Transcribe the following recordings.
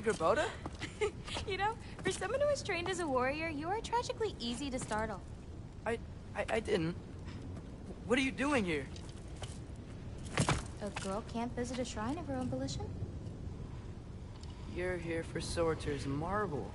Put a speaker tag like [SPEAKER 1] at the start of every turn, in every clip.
[SPEAKER 1] Angrboda?
[SPEAKER 2] You know, for someone who is trained as a warrior, you are tragically easy to startle.
[SPEAKER 1] I didn't. What are you doing here?
[SPEAKER 2] A girl can't visit a shrine of her own volition?
[SPEAKER 1] You're here for Sorter's marble.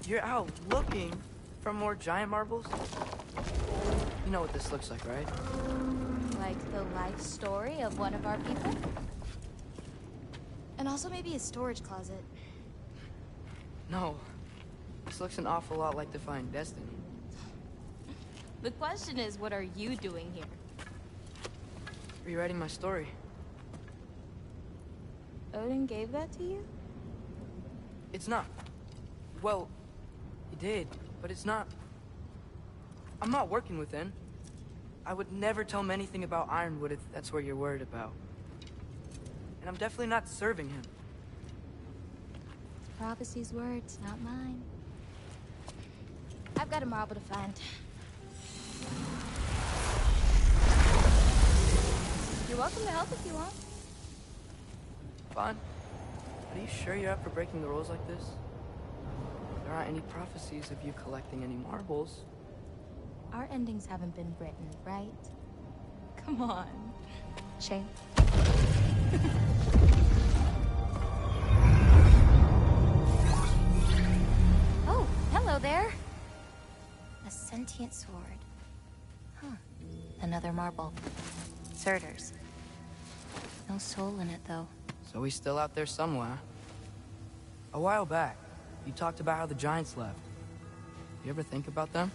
[SPEAKER 1] You're out looking for more giant marbles? You know what this looks like, right?
[SPEAKER 2] Like the life story of one of our people? And also maybe a storage closet.
[SPEAKER 1] No. This looks an awful lot like Defying Destiny.
[SPEAKER 2] The question is, what are you doing here?
[SPEAKER 1] Rewriting my story.
[SPEAKER 2] Odin gave that to you?
[SPEAKER 1] It's not. Well, he did, but it's not. I'm not working with him. I would never tell him anything about Ironwood if that's what you're worried about. And I'm definitely not serving him.
[SPEAKER 2] Prophecy's words, not mine. I've got a marble to find. You're welcome to help if you want.
[SPEAKER 1] Fine. But are you sure you're up for breaking the rules like this? There aren't any prophecies of you collecting any marbles.
[SPEAKER 2] Our endings haven't been written, right? Come on. Shane. Oh, hello there. A sentient sword. Huh. Another marble. Surtur's. No soul in it, though.
[SPEAKER 1] So he's still out there somewhere. A while back, you talked about how the Giants left. You ever think about them?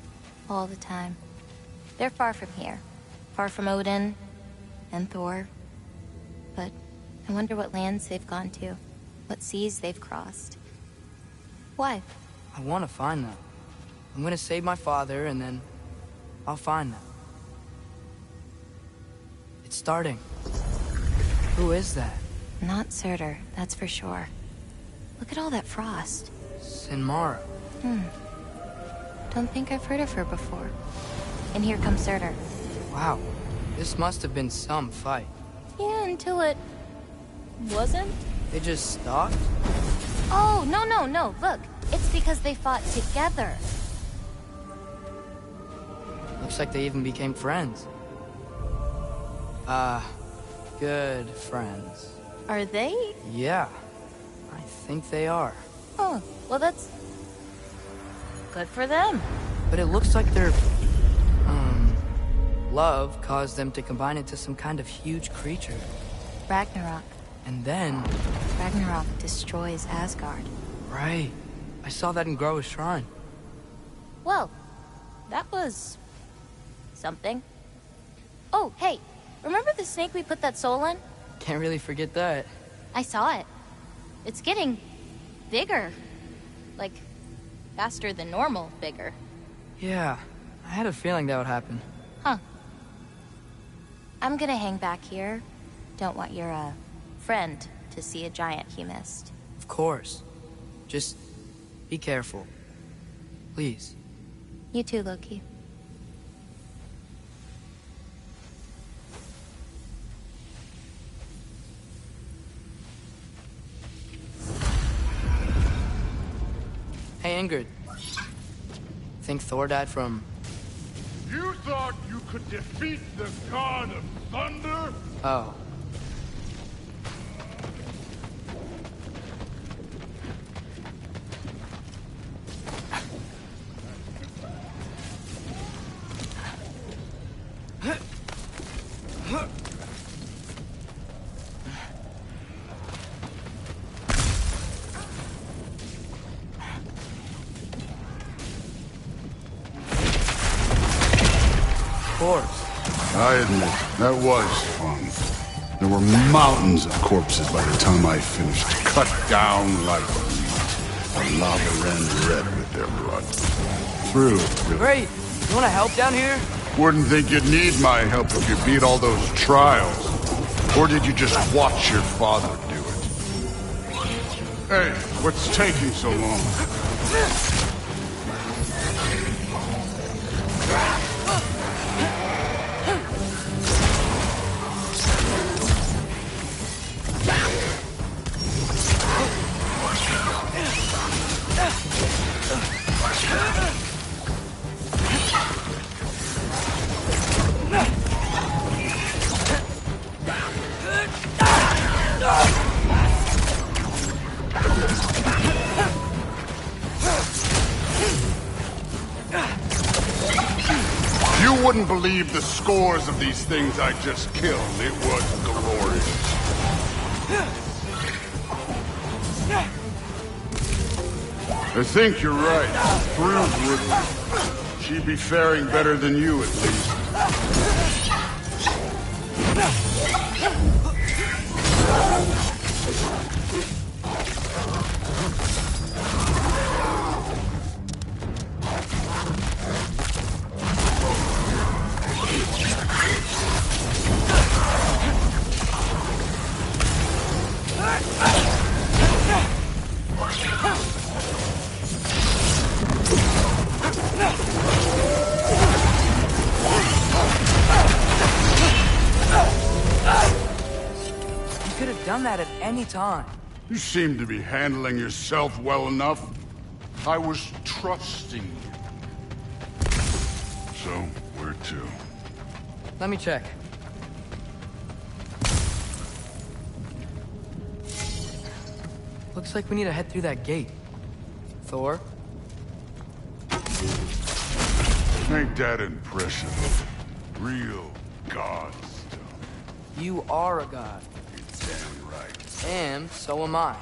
[SPEAKER 2] All the time. They're far from here. Far from Odin and Thor. But I wonder what lands they've gone to. What seas they've crossed. Why?
[SPEAKER 1] I want to find them. I'm gonna save my father, and then I'll find them. It's starting. Who is that?
[SPEAKER 2] Not Surtur, that's for sure. Look at all that frost.
[SPEAKER 1] Sinmara.
[SPEAKER 2] Don't think I've heard of her before. And here comes Surtur.
[SPEAKER 1] Wow. This must have been some fight.
[SPEAKER 2] Yeah, until it... wasn't?
[SPEAKER 1] They just stopped?
[SPEAKER 2] Oh, no. Look, it's because they fought together.
[SPEAKER 1] Looks like they even became friends. Good friends.
[SPEAKER 2] Are they?
[SPEAKER 1] Yeah, I think they are.
[SPEAKER 2] Oh, well that's... good for them.
[SPEAKER 1] But it looks like their, love caused them to combine into some kind of huge creature.
[SPEAKER 2] Ragnarok.
[SPEAKER 1] And then...
[SPEAKER 2] Ragnarok destroys Asgard.
[SPEAKER 1] Right. I saw that in Groa's shrine.
[SPEAKER 2] Well, that was... something. Oh, hey, remember the snake we put that soul in?
[SPEAKER 1] Can't really forget that.
[SPEAKER 2] I saw it. It's getting... bigger. Like, faster than normal bigger.
[SPEAKER 1] Yeah, I had a feeling that would happen.
[SPEAKER 2] Huh. I'm gonna hang back here. Don't want your, friend to see a giant he missed.
[SPEAKER 1] Of course. Just be careful. Please.
[SPEAKER 2] You too, Loki.
[SPEAKER 1] Hey, Ingrid. Think Thor died from...
[SPEAKER 3] You thought you could defeat the god of thunder?
[SPEAKER 1] Oh.
[SPEAKER 3] I admit, that was fun. There were mountains of corpses by the time I finished, cut down like meat. The lava ran red with their blood. Through.
[SPEAKER 1] Great! You wanna help down here?
[SPEAKER 3] Wouldn't think you'd need my help if you beat all those trials. Or did you just watch your father do it? Hey, what's taking so long? couldn't believe the scores of these things I just killed. It was glorious. I think you're right. Thrilled would. She'd be faring better than you, at least.
[SPEAKER 1] Done that at any time.
[SPEAKER 3] You seem to be handling yourself well enough. I was trusting you. So, where to?
[SPEAKER 1] Let me check. Looks like we need to head through that gate. Thor?
[SPEAKER 3] Ain't that impressive? Real god stuff.
[SPEAKER 1] You are a god.
[SPEAKER 3] Damn right.
[SPEAKER 1] And so am I.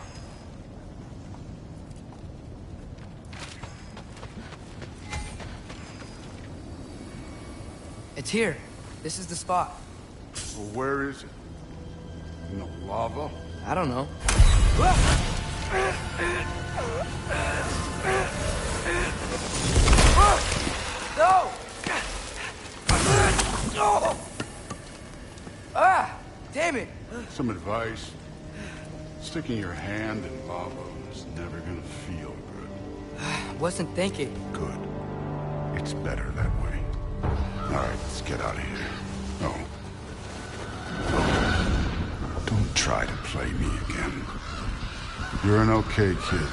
[SPEAKER 1] It's here. This is the spot.
[SPEAKER 3] Well, where is it? In the lava?
[SPEAKER 1] I don't know. No! Ah! Damn it!
[SPEAKER 3] Some advice. Sticking your hand in lava is never gonna feel good.
[SPEAKER 1] Wasn't thinking.
[SPEAKER 3] Good. It's better that way. Alright, let's get out of here. No. Don't try to play me again. You're an okay kid.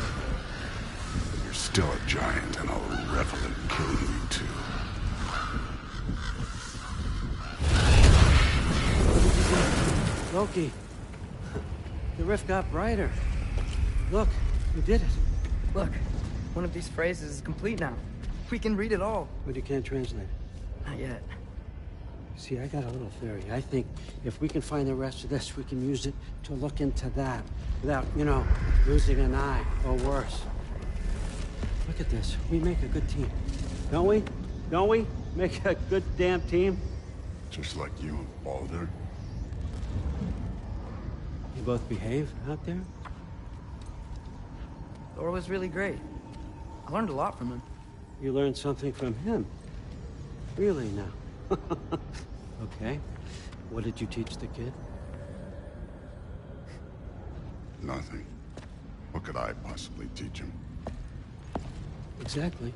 [SPEAKER 3] But you're still a giant, and I'll revel in killing you too.
[SPEAKER 4] Loki, the rift got brighter. Look, we did it.
[SPEAKER 1] Look, one of these phrases is complete now. We can read it all.
[SPEAKER 4] But you can't translate it.
[SPEAKER 1] Not yet.
[SPEAKER 4] See, I got a little theory. I think if we can find the rest of this, we can use it to look into that without, you know, losing an eye or worse. Look at this. We make a good team. Don't we? Don't we? Make a good damn team?
[SPEAKER 3] Just like you and Baldur.
[SPEAKER 4] You both behave out there?
[SPEAKER 1] Thor was really great. I learned a lot from him.
[SPEAKER 4] You learned something from him? Really now? Okay. What did you teach the kid?
[SPEAKER 3] Nothing. What could I possibly teach him?
[SPEAKER 4] Exactly.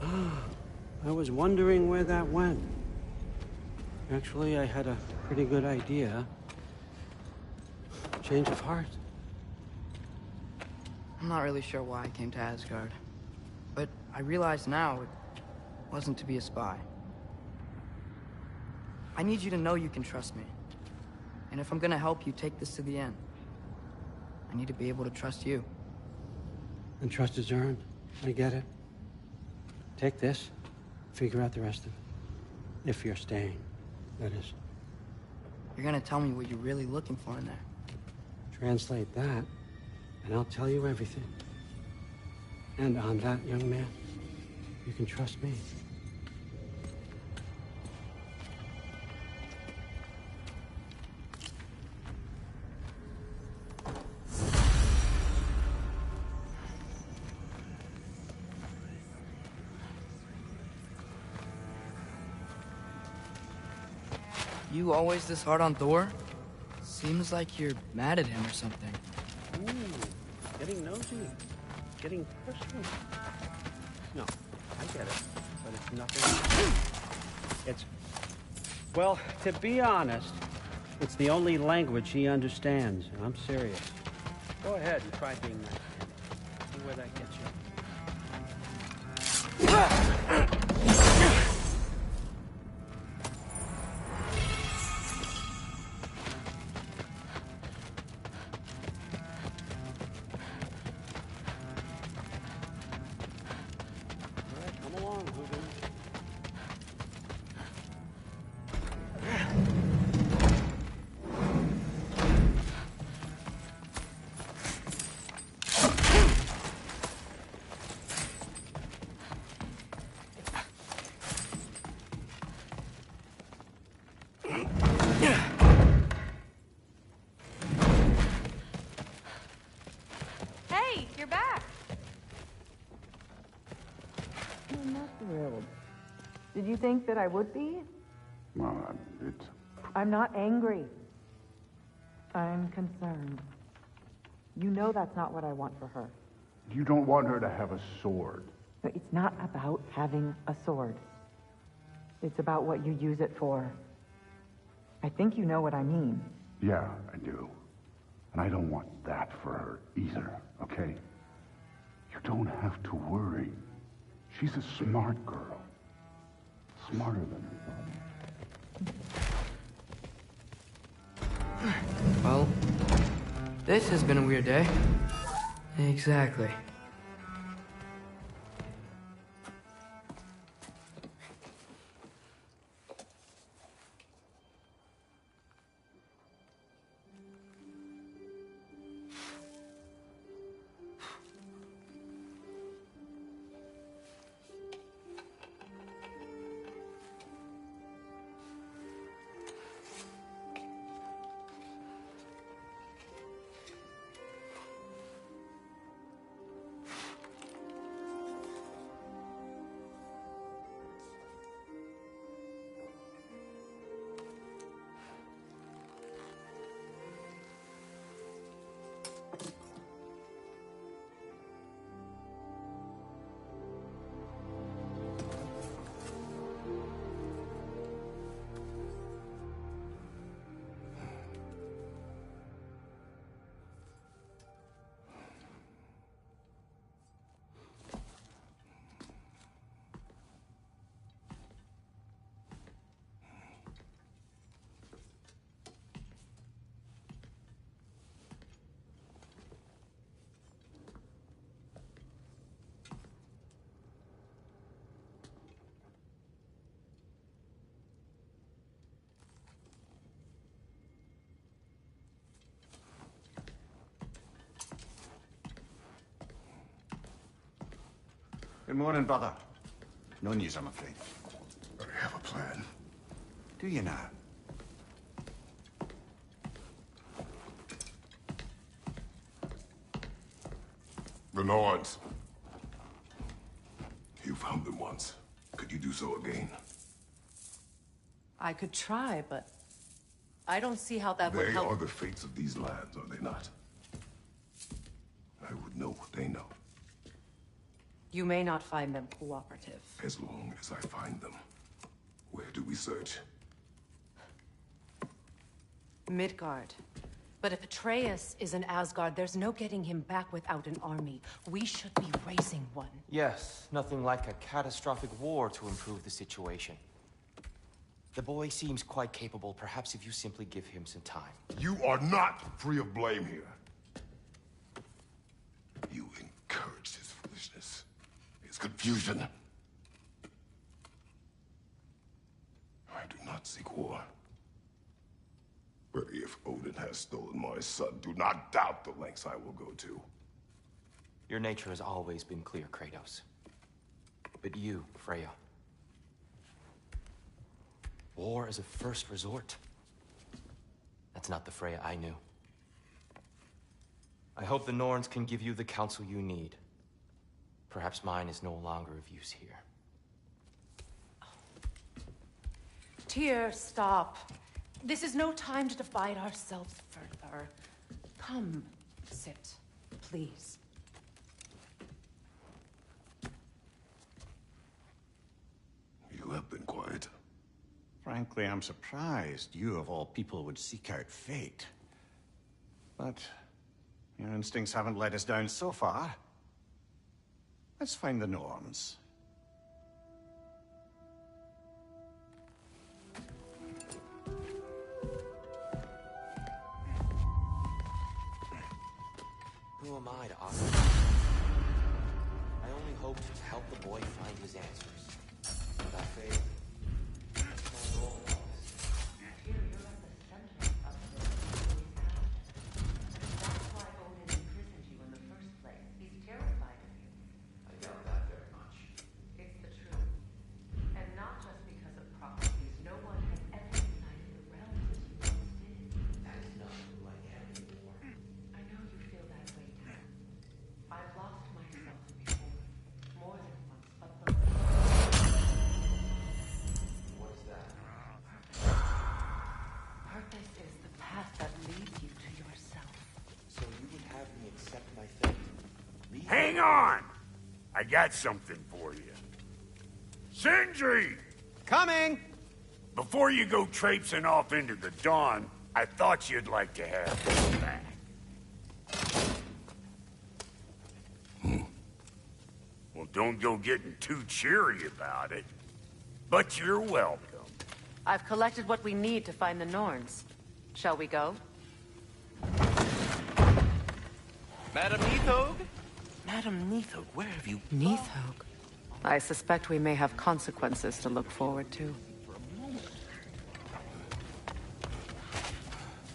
[SPEAKER 4] I was wondering where that went. Actually, I had a pretty good idea. Change of heart.
[SPEAKER 1] I'm not really sure why I came to Asgard. But I realize now it wasn't to be a spy. I need you to know you can trust me. And if I'm gonna help you take this to the end, I need to be able to trust you.
[SPEAKER 4] And trust is earned. I get it. Take this, figure out the rest of it. If you're staying, that is.
[SPEAKER 1] You're gonna tell me what you're really looking for in there.
[SPEAKER 4] Translate that, and I'll tell you everything. And on that, young man, you can trust me.
[SPEAKER 1] You always this hard on Thor? Seems like you're mad at him or something.
[SPEAKER 4] Ooh, getting nosy. Getting personal. No, I get it. But it's nothing. It's... Well, to be honest, it's the only language he understands. And I'm serious. Go ahead and try being nice. See where that gets you. Come along.
[SPEAKER 5] thrilled. Did you think that I would be?
[SPEAKER 3] Well, it's...
[SPEAKER 5] I'm not angry. I'm concerned. You know that's not what I want for her.
[SPEAKER 3] You don't want her to have a sword.
[SPEAKER 5] But it's not about having a sword. It's about what you use it for. I think you know what I mean.
[SPEAKER 3] Yeah, I do. And I don't want that for her either, okay? You don't have to worry. She's a smart girl. Smarter than her father.
[SPEAKER 1] Well, this has been a weird day. Exactly.
[SPEAKER 6] Good morning, brother. No news, I'm afraid.
[SPEAKER 3] I have a plan.
[SPEAKER 6] Do you now?
[SPEAKER 7] The Norns. You found them once. Could you do so again?
[SPEAKER 8] I could try, but I don't see how that would
[SPEAKER 7] They
[SPEAKER 8] help.
[SPEAKER 7] are the fates of these lands, are they not? I would know what they know,
[SPEAKER 8] You may not find them cooperative.
[SPEAKER 7] as long as I find them. Where do we search?
[SPEAKER 8] Midgard. But if Atreus is in Asgard, there's no getting him back without an army. We should be raising one.
[SPEAKER 9] Yes, nothing like a catastrophic war to improve the situation. The boy seems quite capable. Perhaps if you simply give him some time.
[SPEAKER 7] You are not free of blame here. You encouraged his foolishness, his confusion. I do not seek war. But if Odin has stolen my son, do not doubt the lengths I will go to.
[SPEAKER 9] Your nature has always been clear, Kratos. But you, Freya. War is a first resort. That's not the Freya I knew. I hope the Norns can give you the counsel you need. Perhaps mine is no longer of use here.
[SPEAKER 8] Tyr, stop. This is no time to divide ourselves further. Come, sit, please.
[SPEAKER 7] You have been quiet.
[SPEAKER 6] Frankly, I'm surprised you, of all people, would seek out fate. But your instincts haven't let us down so far. Let's find the Norns.
[SPEAKER 9] Who am I to offer? I only hope to help the boy find his answers. Without faith, my role is
[SPEAKER 8] Tyr, you're at the center of this. That's why Odin imprisoned you in the first place. He's terrified of you.
[SPEAKER 9] I doubt that very much.
[SPEAKER 8] It's the truth. And not just because of prophecies. No one has ever united the realms as you once did.
[SPEAKER 9] That is not who I am anymore.
[SPEAKER 8] I know you feel that way too. I've lost myself before, more than once, but the
[SPEAKER 10] Hang on! I got something for you. Sindri!
[SPEAKER 4] Coming!
[SPEAKER 10] Before you go traipsing off into the dawn, I thought you'd like to have this back. Well, don't go getting too cheery about it. But you're welcome.
[SPEAKER 8] I've collected what we need to find the Norns. Shall we go?
[SPEAKER 11] Madam Neathog? Madam Neathog, where have you...
[SPEAKER 8] Neathog? I suspect we may have consequences to look forward to.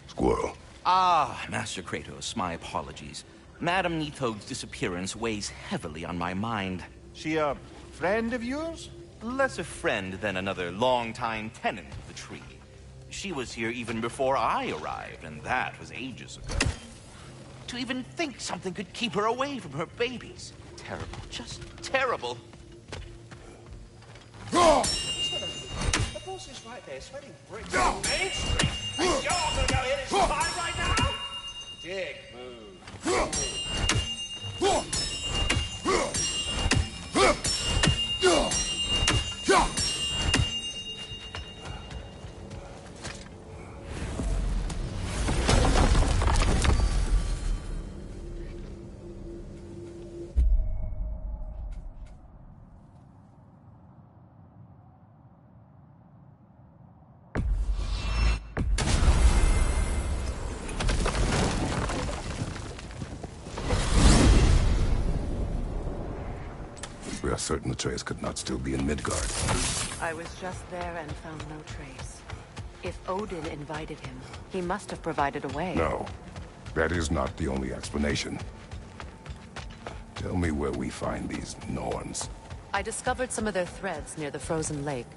[SPEAKER 7] Squirrel.
[SPEAKER 11] Ah, Master Kratos, my apologies. Madam Neathog's disappearance weighs heavily on my mind.
[SPEAKER 6] She a friend of yours?
[SPEAKER 11] Less a friend than another longtime tenant of the tree. She was here even before I arrived, and that was ages ago. To even think something could keep her away from her babies. Terrible, just terrible.
[SPEAKER 9] The boss is right there, sweating bricks on Main Street. And you're gonna go hit his spine right now? Dick move.
[SPEAKER 7] We are certain Atreus could not still be in Midgard.
[SPEAKER 8] I was just there and found no trace. If Odin invited him, he must have provided a way.
[SPEAKER 7] No, that is not the only explanation. Tell me where we find these Norns.
[SPEAKER 8] I discovered some of their threads near the frozen lake.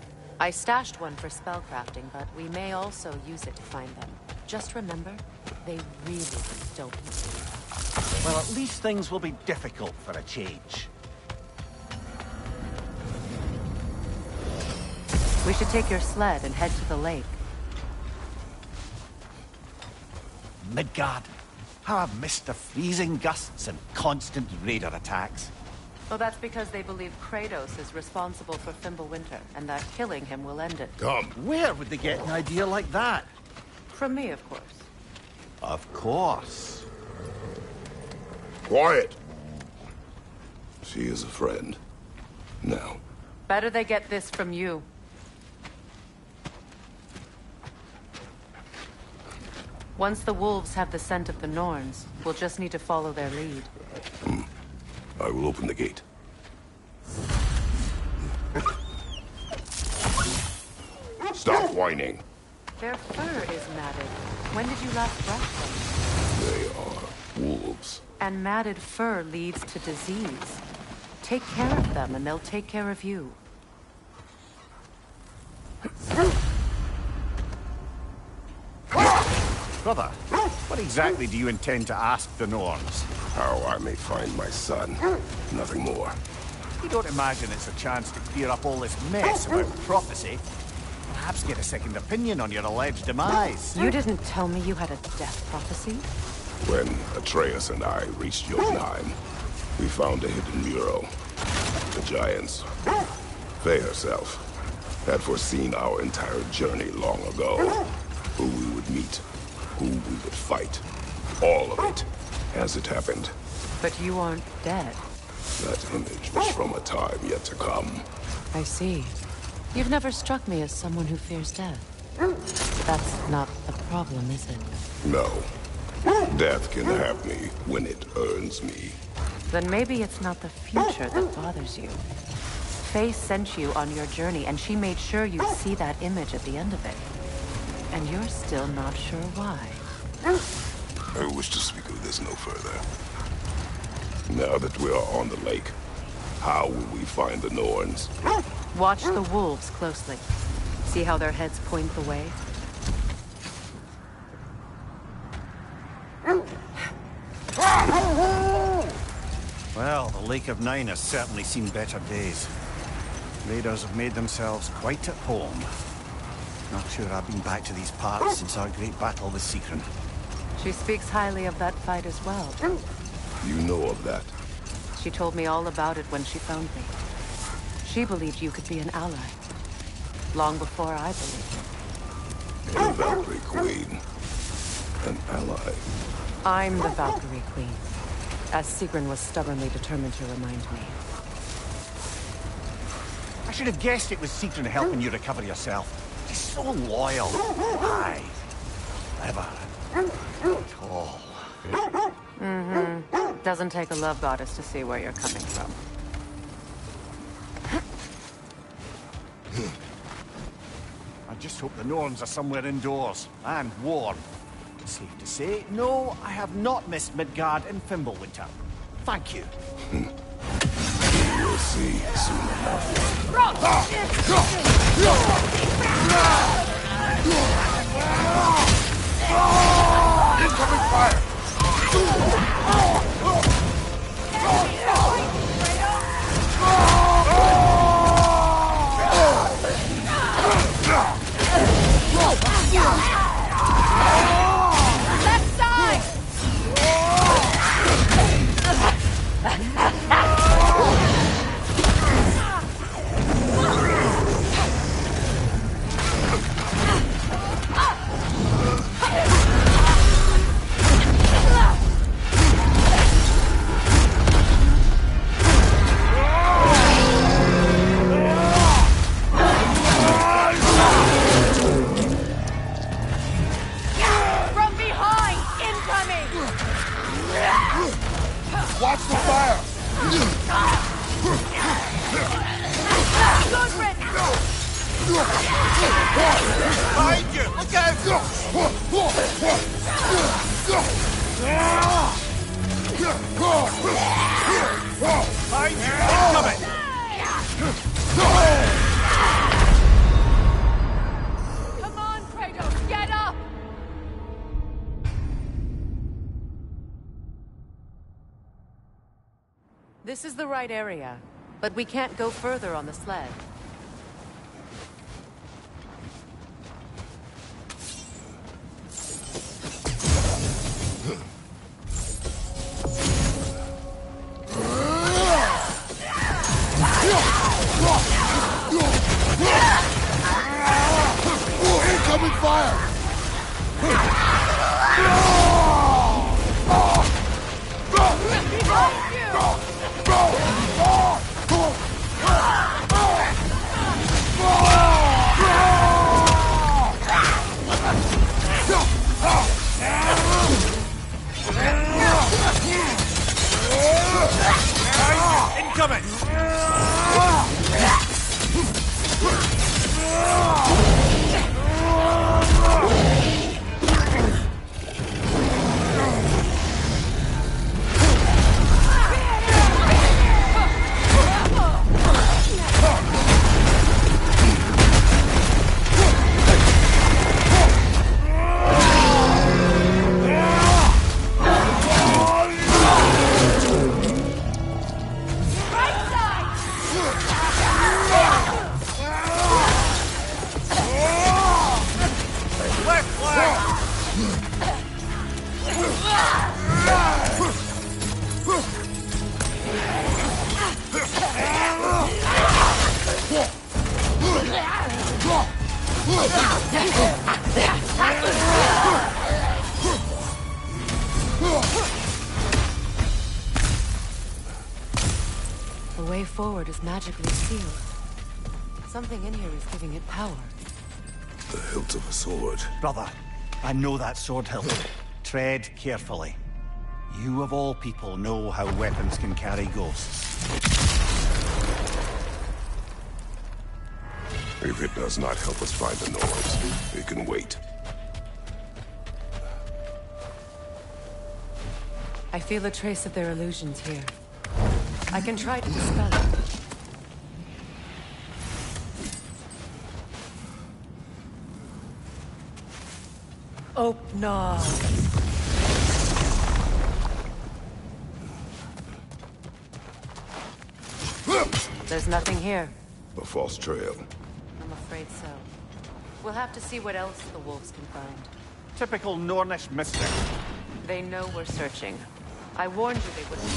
[SPEAKER 8] I stashed one for spellcrafting, but we may also use it to find them. Just remember, they really don't move.
[SPEAKER 4] Well, at least things will be difficult for a change.
[SPEAKER 8] We should take your sled and head to the lake.
[SPEAKER 4] Midgard. How I've missed the freezing gusts and constant raider attacks.
[SPEAKER 8] Well, that's because they believe Kratos is responsible for Fimbulwinter, and that killing him will end it.
[SPEAKER 7] Come.
[SPEAKER 4] Where would they get an idea like that?
[SPEAKER 8] From me, of course.
[SPEAKER 4] Of course.
[SPEAKER 7] Quiet! She is a friend. Now.
[SPEAKER 8] Better they get this from you. Once the wolves have the scent of the Norns, we'll just need to follow their lead.
[SPEAKER 7] I will open the gate. Stop whining.
[SPEAKER 8] Their fur is matted. When did you last brush them?
[SPEAKER 7] They are wolves.
[SPEAKER 8] And matted fur leads to disease. Take care of them, and they'll take care of you.
[SPEAKER 4] Brother, what exactly do you intend to ask the Norns?
[SPEAKER 7] How I may find my son. Nothing more.
[SPEAKER 4] You don't imagine it's a chance to clear up all this mess about prophecy? Perhaps get a second opinion on your alleged demise.
[SPEAKER 8] You didn't tell me you had a death prophecy?
[SPEAKER 7] When Atreus and I reached Jotunheim, we found a hidden mural. The Giants, Faye herself, had foreseen our entire journey long ago. Who we would meet, who we would fight. All of it, as it happened.
[SPEAKER 8] But you aren't dead.
[SPEAKER 7] That image was from a time yet to come.
[SPEAKER 8] I see. You've never struck me as someone who fears death. That's not the problem, is it?
[SPEAKER 7] No. Death can have me when it earns me.
[SPEAKER 8] Then maybe it's not the future that bothers you. Faye sent you on your journey, and she made sure you'd see that image at the end of it. And you're still not sure why.
[SPEAKER 7] I wish to speak of this no further. Now that we are on the lake, how will we find the Norns?
[SPEAKER 8] Watch the wolves closely. See how their heads point the way?
[SPEAKER 4] Well, the Lake of Nine has certainly seen better days. Raiders have made themselves quite at home. Not sure I've been back to these parts since our great battle with Sigrun.
[SPEAKER 8] She speaks highly of that fight as well.
[SPEAKER 7] You know of that?
[SPEAKER 8] She told me all about it when she found me. She believed you could be an ally. Long before I believed it.
[SPEAKER 7] A Valkyrie Queen. An ally.
[SPEAKER 8] I'm the Valkyrie Queen, as Sigrun was stubbornly determined to remind me.
[SPEAKER 6] I should have guessed it was Sigrun helping you recover yourself. She's so loyal. Aye. Clever. Tall.
[SPEAKER 8] Mm-hmm. Doesn't take a love goddess to see where you're coming from.
[SPEAKER 6] I just hope the Norns are somewhere indoors and warm. Safe to say, no, I have not missed Midgard in Fimbulwinter. Thank you.
[SPEAKER 7] You'll see soon enough.
[SPEAKER 3] Incoming fire!
[SPEAKER 8] Left side!
[SPEAKER 3] Watch the fire!
[SPEAKER 6] Behind you! Look out! Behind you! Incoming!
[SPEAKER 8] Come on, Kratos, get up! This is the right area, but we can't go further on the sled.
[SPEAKER 3] Incoming fire!
[SPEAKER 6] Incoming!
[SPEAKER 8] The way forward is magically sealed. Something in here is giving it power.
[SPEAKER 7] The hilt of a sword.
[SPEAKER 6] Brother, I know that sword hilt. Tread carefully. You of all people know how weapons can carry ghosts.
[SPEAKER 7] If it does not help us find the Norns, it can wait.
[SPEAKER 8] I feel a trace of their illusions here. I can try to dispel it. Opnar. There's nothing here.
[SPEAKER 7] A false trail.
[SPEAKER 8] I'm afraid so. We'll have to see what else the wolves can find.
[SPEAKER 6] Typical Nornish mystic.
[SPEAKER 8] They know we're searching. I warned you they wouldn't.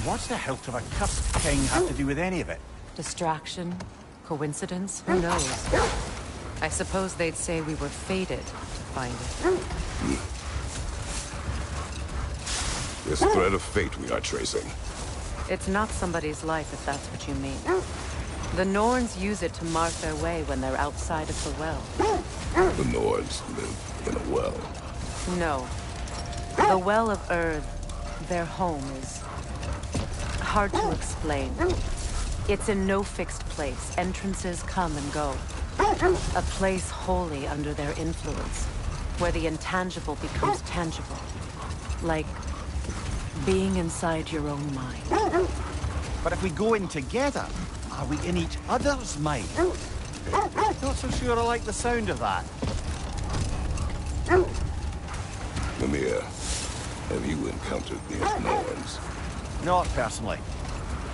[SPEAKER 6] What's the hilt of a cursed king have to do with any of it?
[SPEAKER 8] Distraction? Coincidence? Who knows? I suppose they'd say we were fated to find it.
[SPEAKER 7] This thread of fate we are tracing.
[SPEAKER 8] It's not somebody's life, if that's what you mean. The Norns use it to mark their way when they're outside of the well.
[SPEAKER 7] The Nords live in a well.
[SPEAKER 8] No. The Well of Earth, their home, is hard to explain. It's in no fixed place. Entrances come and go. A place wholly under their influence, where the intangible becomes tangible. Like being inside your own mind.
[SPEAKER 6] But if we go in together, are we in each other's mind? Not so sure I like the sound of that.
[SPEAKER 7] Mimir, have you encountered these Norns?
[SPEAKER 6] Not personally.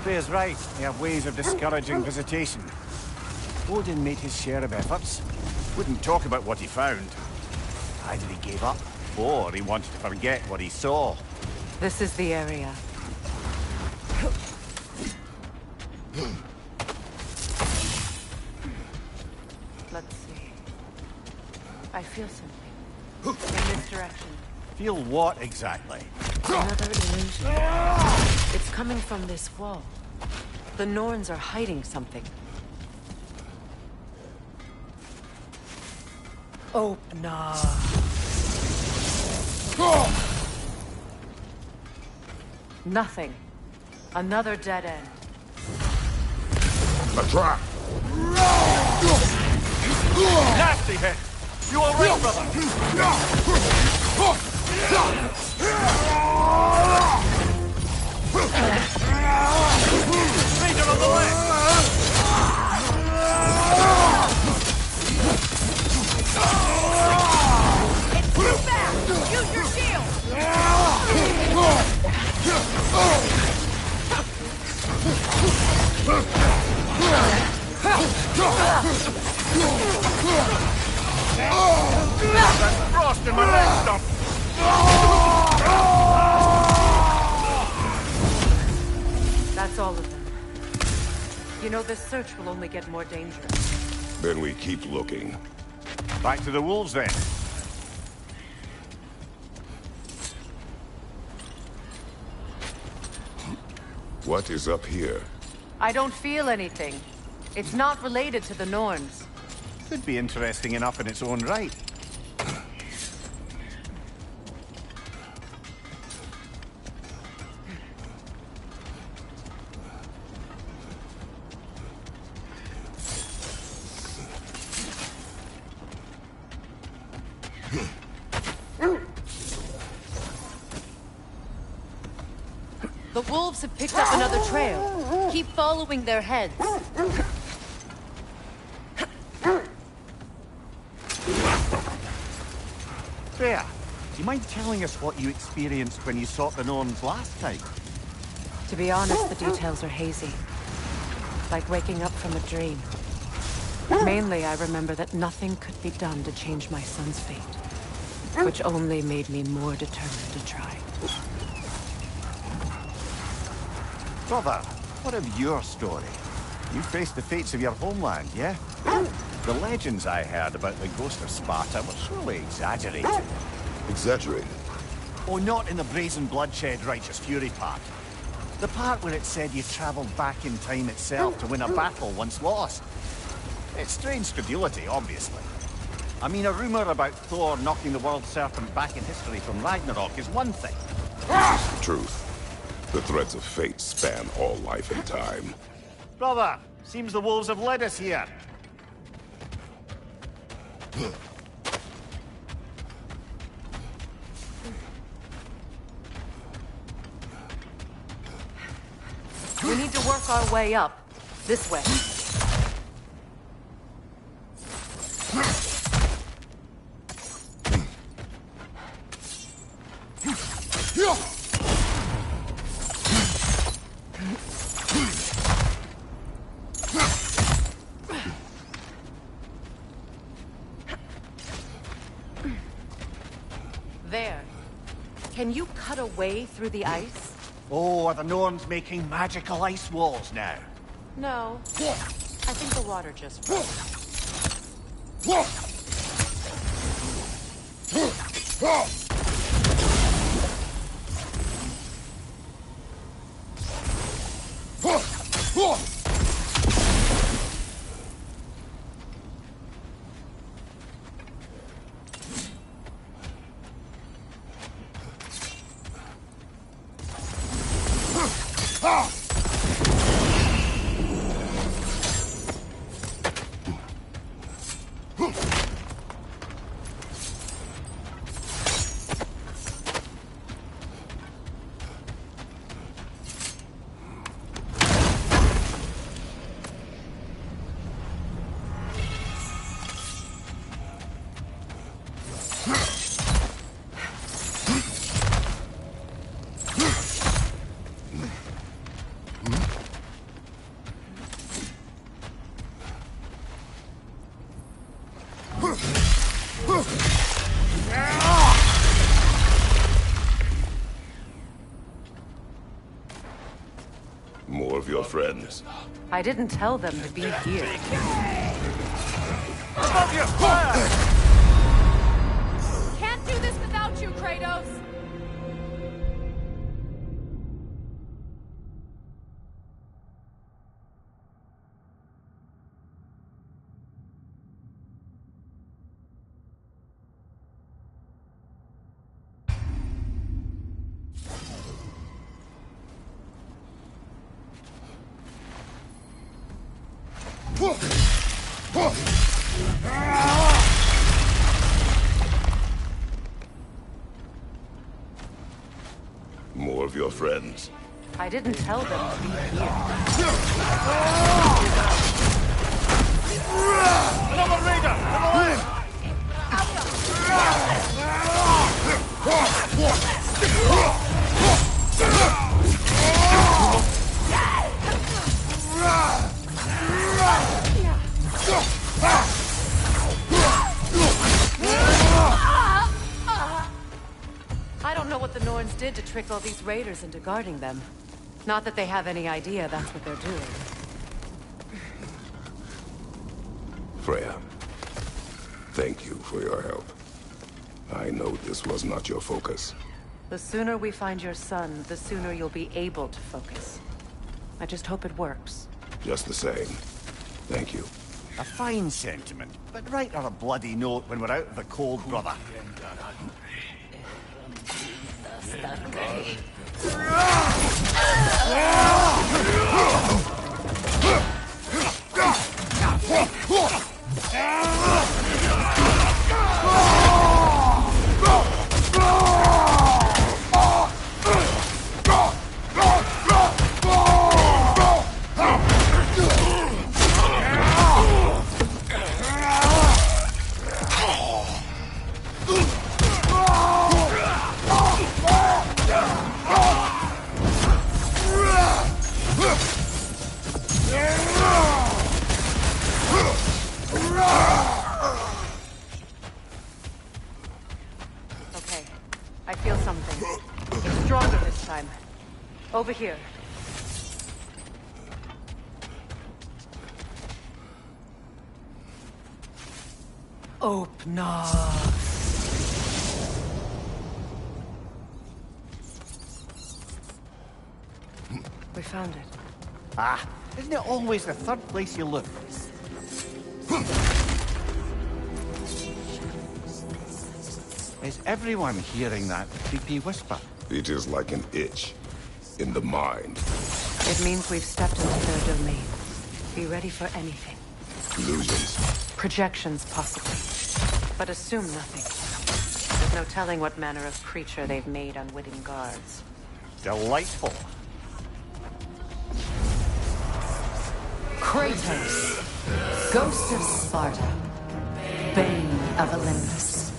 [SPEAKER 6] Freya's right. They have ways of discouraging visitation. Odin made his share of efforts. Wouldn't talk about what he found. Either he gave up, or he wanted to forget what he saw.
[SPEAKER 8] This is the area. Let's see. I feel something. In this direction.
[SPEAKER 6] Feel what exactly?
[SPEAKER 8] Another illusion. It's coming from this wall. The Norns are hiding something. Oh, nah. Nothing. Another dead end.
[SPEAKER 7] A trap!
[SPEAKER 6] Nasty hit! You all right, brother? Major on the leg!
[SPEAKER 12] It's too fast! Use your shield!
[SPEAKER 6] That's frost in my leg stump!
[SPEAKER 8] That's all of them. You know, this search will only get more dangerous.
[SPEAKER 7] Then we keep looking.
[SPEAKER 6] Back to the wolves, then.
[SPEAKER 7] What is up here?
[SPEAKER 8] I don't feel anything. It's not related to the Norns.
[SPEAKER 6] Could be interesting enough in its own right.
[SPEAKER 8] The wolves have picked up another trail. Keep following their heads.
[SPEAKER 6] Freya, do you mind telling us what you experienced when you sought the Norns last time?
[SPEAKER 8] To be honest, the details are hazy. Like waking up from a dream. Mainly, I remember that nothing could be done to change my son's fate. Which only made me more determined to try.
[SPEAKER 6] Brother, what of your story? You faced the fates of your homeland, yeah? The legends I heard about the ghost of Sparta were surely exaggerated.
[SPEAKER 7] Exaggerated?
[SPEAKER 6] Oh, not in the brazen bloodshed righteous fury part. The part where it said you traveled back in time itself to win a battle once lost. It's strange credulity, obviously. I mean, a rumor about Thor knocking the world serpent back in history from Ragnarok is one thing.
[SPEAKER 7] This is the truth. The threads of fate span all life and time.
[SPEAKER 6] Brother, seems the wolves have led us here.
[SPEAKER 8] We need to work our way up. This way. There. Can you cut a way through the ice?
[SPEAKER 10] Oh, are the Norns making magical ice walls now?
[SPEAKER 8] No. I think the water just froze.
[SPEAKER 7] More of your friends.
[SPEAKER 8] I didn't tell them to be here.
[SPEAKER 10] Above you! Fire!
[SPEAKER 12] Can't do this without you, Kratos!
[SPEAKER 7] More of your friends.
[SPEAKER 8] I didn't tell them to be here.
[SPEAKER 10] Another raider!
[SPEAKER 8] I don't know what the Norns did to trick all these raiders into guarding them. Not that they have any idea that's what they're doing.
[SPEAKER 7] Freya, thank you for your help. I know this was not your focus.
[SPEAKER 8] The sooner we find your son, the sooner you'll be able to focus. I just hope it works.
[SPEAKER 7] Just the same, thank you.
[SPEAKER 10] A fine sentiment, but write her a bloody note when we're out of the cold, brother.
[SPEAKER 8] Okay, I feel something. It's stronger this time. Over here. Open up. We found it.
[SPEAKER 10] Ah, isn't it always the third place you look? Is everyone hearing that creepy whisper?
[SPEAKER 7] It is like an itch in the mind.
[SPEAKER 8] It means we've stepped into their domain. Be ready for anything.
[SPEAKER 7] Illusions.
[SPEAKER 8] Projections, possibly. But assume nothing. There's no telling what manner of creature they've made unwitting guards.
[SPEAKER 10] Delightful.
[SPEAKER 13] Kratos, Ghost of Sparta, Bane of Olympus,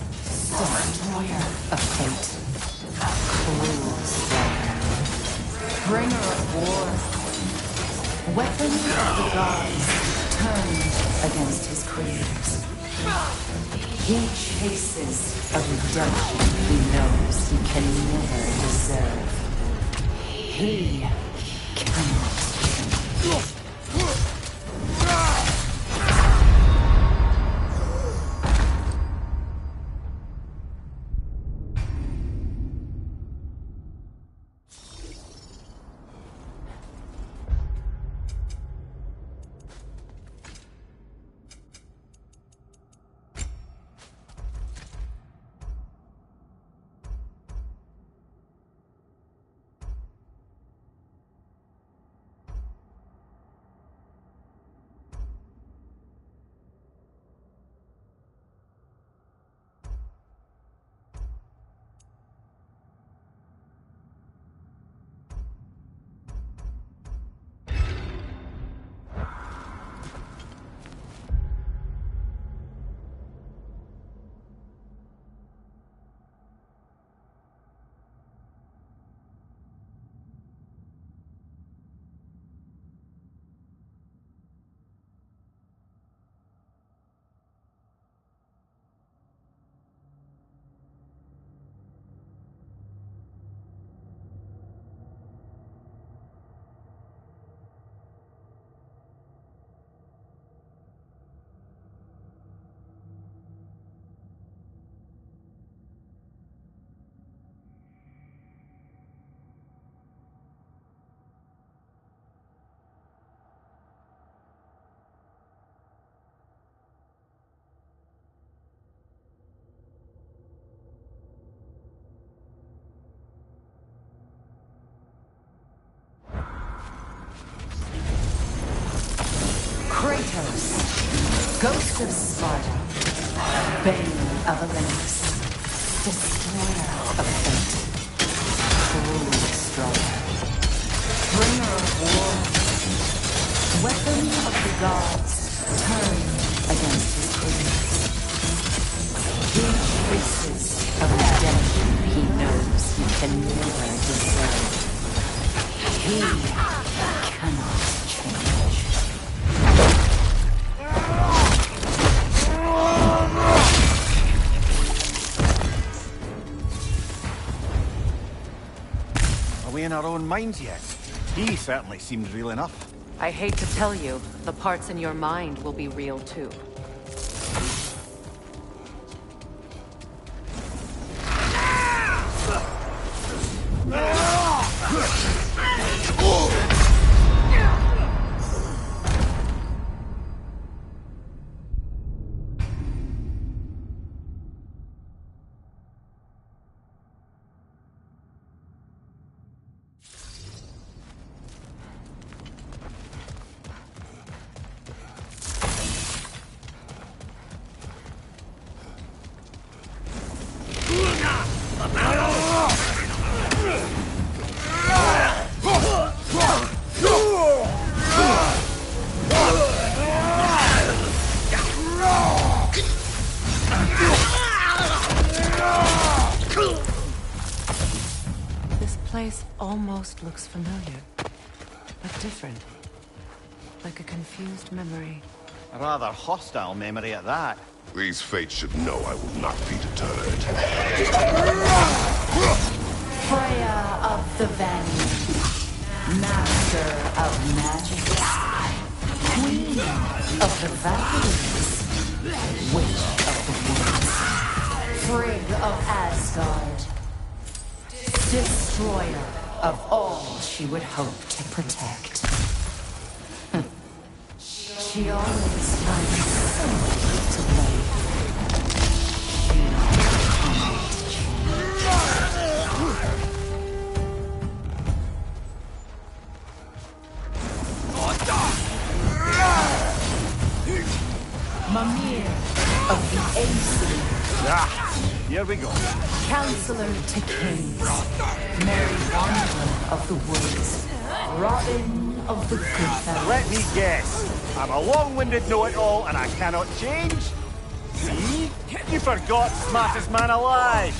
[SPEAKER 13] Destroyer of Fate, Cruel Slayer, Bringer of War, Weapon of the Gods, turned against his creators. He chases a redemption he knows he can never deserve. He cannot. Kratos, Ghost of Sparta, Bane of Olympus, Destroyer of Fate, Cruel Destroyer, Bringer of War, Weapon of the Gods, turned against his enemies. He traces of redemption he knows he can never deserve. He cannot change.
[SPEAKER 6] Are we in our own minds yet? He certainly seems real enough.
[SPEAKER 8] I hate to tell you, the parts in your mind will be real too. This place almost looks familiar, but different. Like a confused memory.
[SPEAKER 6] A rather hostile memory at that.
[SPEAKER 7] These fates should know I will not be deterred.
[SPEAKER 13] Freya of the Vanguard, Master of Magic, Queen of the Valkyries, Witch of the Woods, Frigg of Asgard, Destroyer of all she would hope to protect. She always finds something to blame. She cannot Mimir of the Aesir.
[SPEAKER 6] Here we go.
[SPEAKER 13] Counselor to Kings. Mary Wanderer of the Woods. Robin of the Good.
[SPEAKER 6] Let me guess. I'm a long-winded know-it-all and I cannot change? See? You forgot smartest man alive!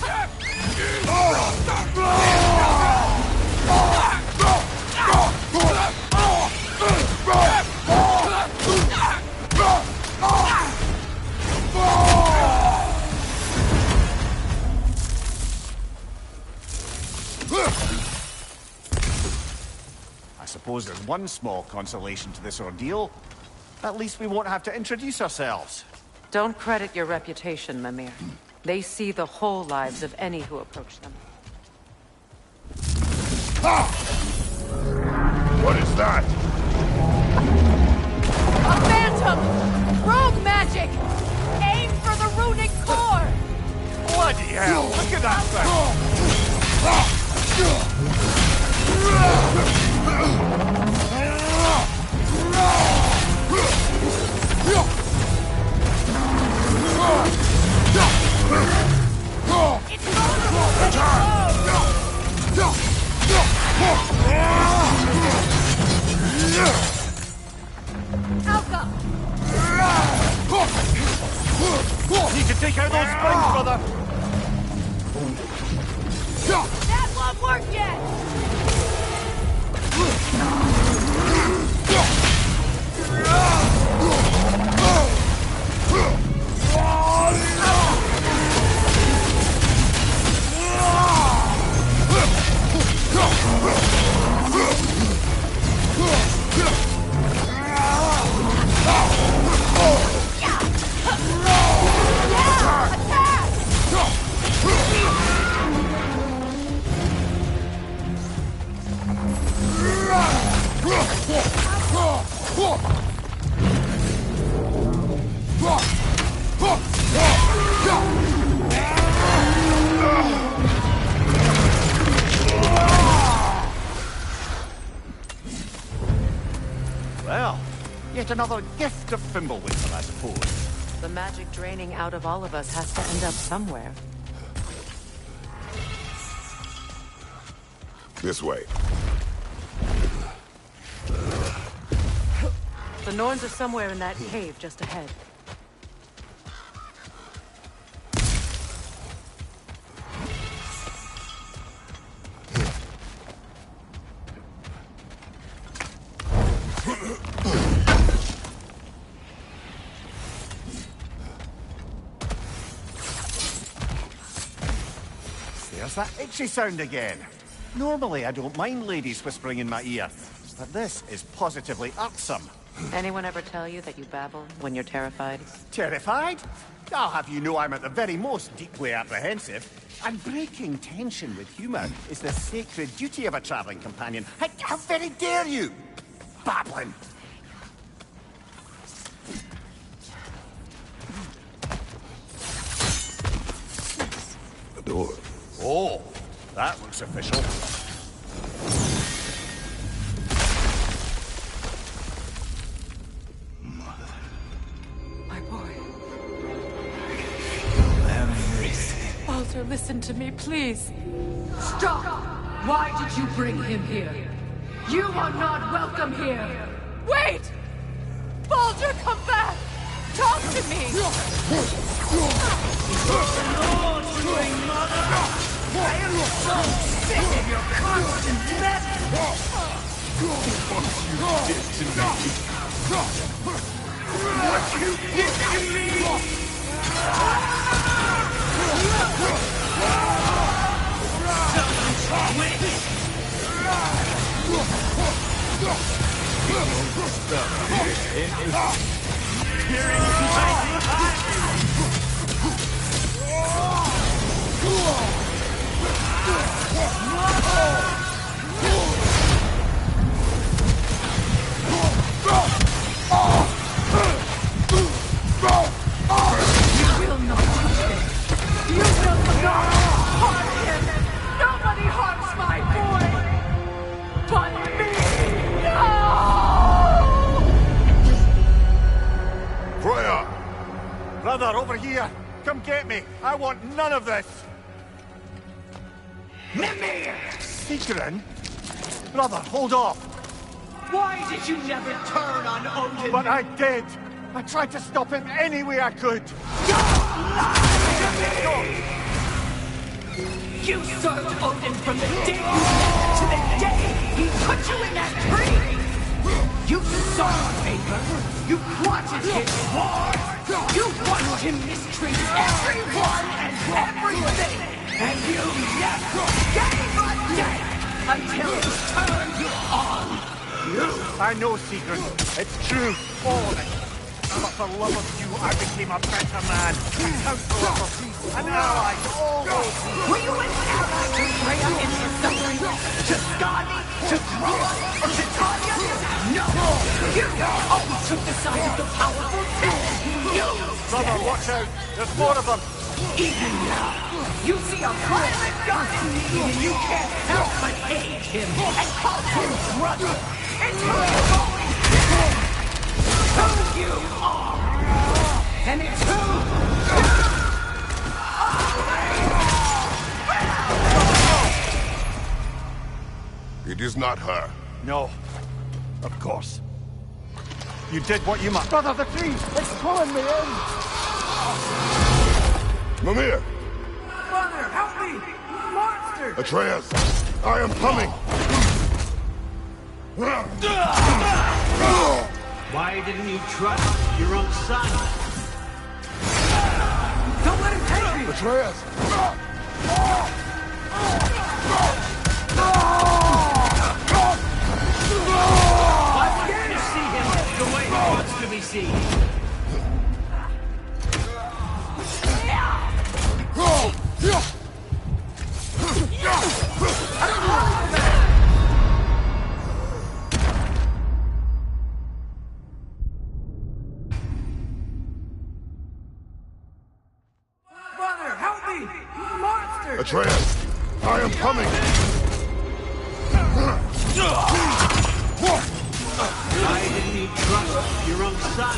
[SPEAKER 6] suppose there's one small consolation to this ordeal. At least we won't have to introduce ourselves.
[SPEAKER 8] Don't credit your reputation, Mimir. They see the whole lives of any who approach them.
[SPEAKER 7] What is that?
[SPEAKER 12] A phantom! Rogue magic! Aim for the runic core!
[SPEAKER 6] Bloody hell! Look at that
[SPEAKER 12] Alka!
[SPEAKER 6] Need to take out those spines, brother!
[SPEAKER 12] That won't work yet!
[SPEAKER 6] Well, yet another gift of Fimbulwinter, I suppose.
[SPEAKER 8] The magic draining out of all of us has to end up somewhere.
[SPEAKER 7] This way.
[SPEAKER 8] The Norns are somewhere in that cave just ahead.
[SPEAKER 6] There's that itchy sound again. Normally I don't mind ladies whispering in my ear, but this is positively irksome.
[SPEAKER 8] Anyone ever tell you that you babble when you're terrified?
[SPEAKER 6] Terrified? I'll have you know I'm at the very most deeply apprehensive. And breaking tension with humour is the sacred duty of a travelling companion. How very dare you! Babbling!
[SPEAKER 7] The door.
[SPEAKER 6] Oh, that looks official.
[SPEAKER 8] My boy.
[SPEAKER 13] Everything.
[SPEAKER 8] Baldur, listen to me, please.
[SPEAKER 13] Stop! Why did you bring him here? You are not welcome here!
[SPEAKER 12] Wait! Baldur, come back! Talk to me!
[SPEAKER 13] I am so sick of your constant mess! What you did to me!
[SPEAKER 12] Nobody harms my boy! But me! No!
[SPEAKER 7] Freya!
[SPEAKER 6] Brother, over here! Come get me! I want none of this!
[SPEAKER 13] Mimir!
[SPEAKER 6] Sigrun? Brother, hold off!
[SPEAKER 13] Why did you never turn on Odin?
[SPEAKER 6] But I did! I tried to stop him any way I could!
[SPEAKER 13] You served Odin from the day you lived to the day he put you in that tree! You saw Vapor! You wanted his war! You watched him mistreat everyone and everything! And you never gave a damn until he turned on
[SPEAKER 10] I know, Seeker. It's true. All of it. But for love of you, I became a better man. A counselor for peace. An ally to all those who...
[SPEAKER 13] Were you an ally to Freya in her suffering? To Skadi? To Groa? Or to Tanya? No! You always took the side of the powerful. You!
[SPEAKER 10] Brother, watch out. There's more of them.
[SPEAKER 13] Even now, you see a violent god in me, and you can't help but hate him and call him brother. Until you're going who you are. And it's who
[SPEAKER 7] It is not her.
[SPEAKER 10] No. Of course. You did what you must. Brother, the tree! It's pulling me in!
[SPEAKER 7] Mimir!
[SPEAKER 1] Brother, help me! Monster!
[SPEAKER 7] Atreus! I am coming!
[SPEAKER 13] Why didn't you trust your own son? Don't let him take me!
[SPEAKER 7] Atreus!
[SPEAKER 13] Why wouldn't you see him the way he wants to be seen?
[SPEAKER 1] Brother, help me! Monster!
[SPEAKER 7] Atreus! I am coming!
[SPEAKER 13] Why didn't you trust your own son?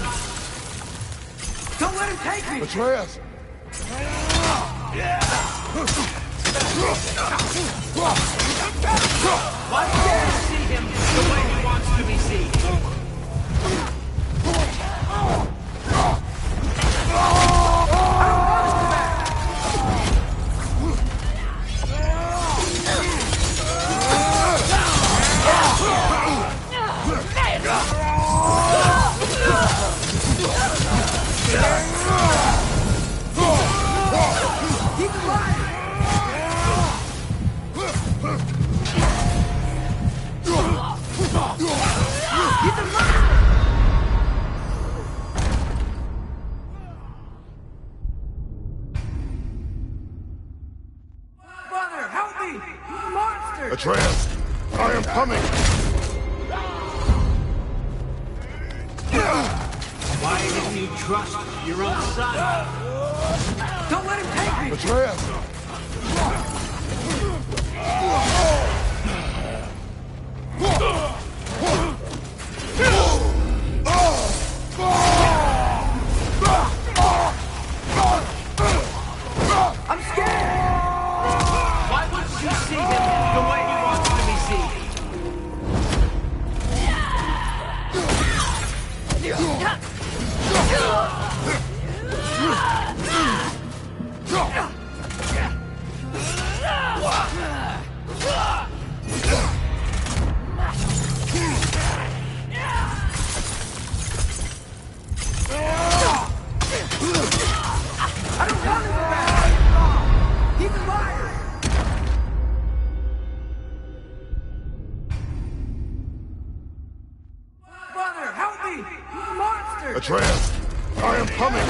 [SPEAKER 13] Don't let him take me!
[SPEAKER 7] Atreus!
[SPEAKER 13] Why can't you see him the way he wants to be seen?
[SPEAKER 1] Brother, help me! Monster!
[SPEAKER 7] Atreus! I am coming!
[SPEAKER 13] Why didn't you trust your own son? Don't let him take me!
[SPEAKER 7] Atreus!
[SPEAKER 13] I'm scared! Why wouldn't you see him the way he wants to be seen?
[SPEAKER 1] I don't want him back! He's a liar! Brother, help me! Monster!
[SPEAKER 7] Atreus! I am coming!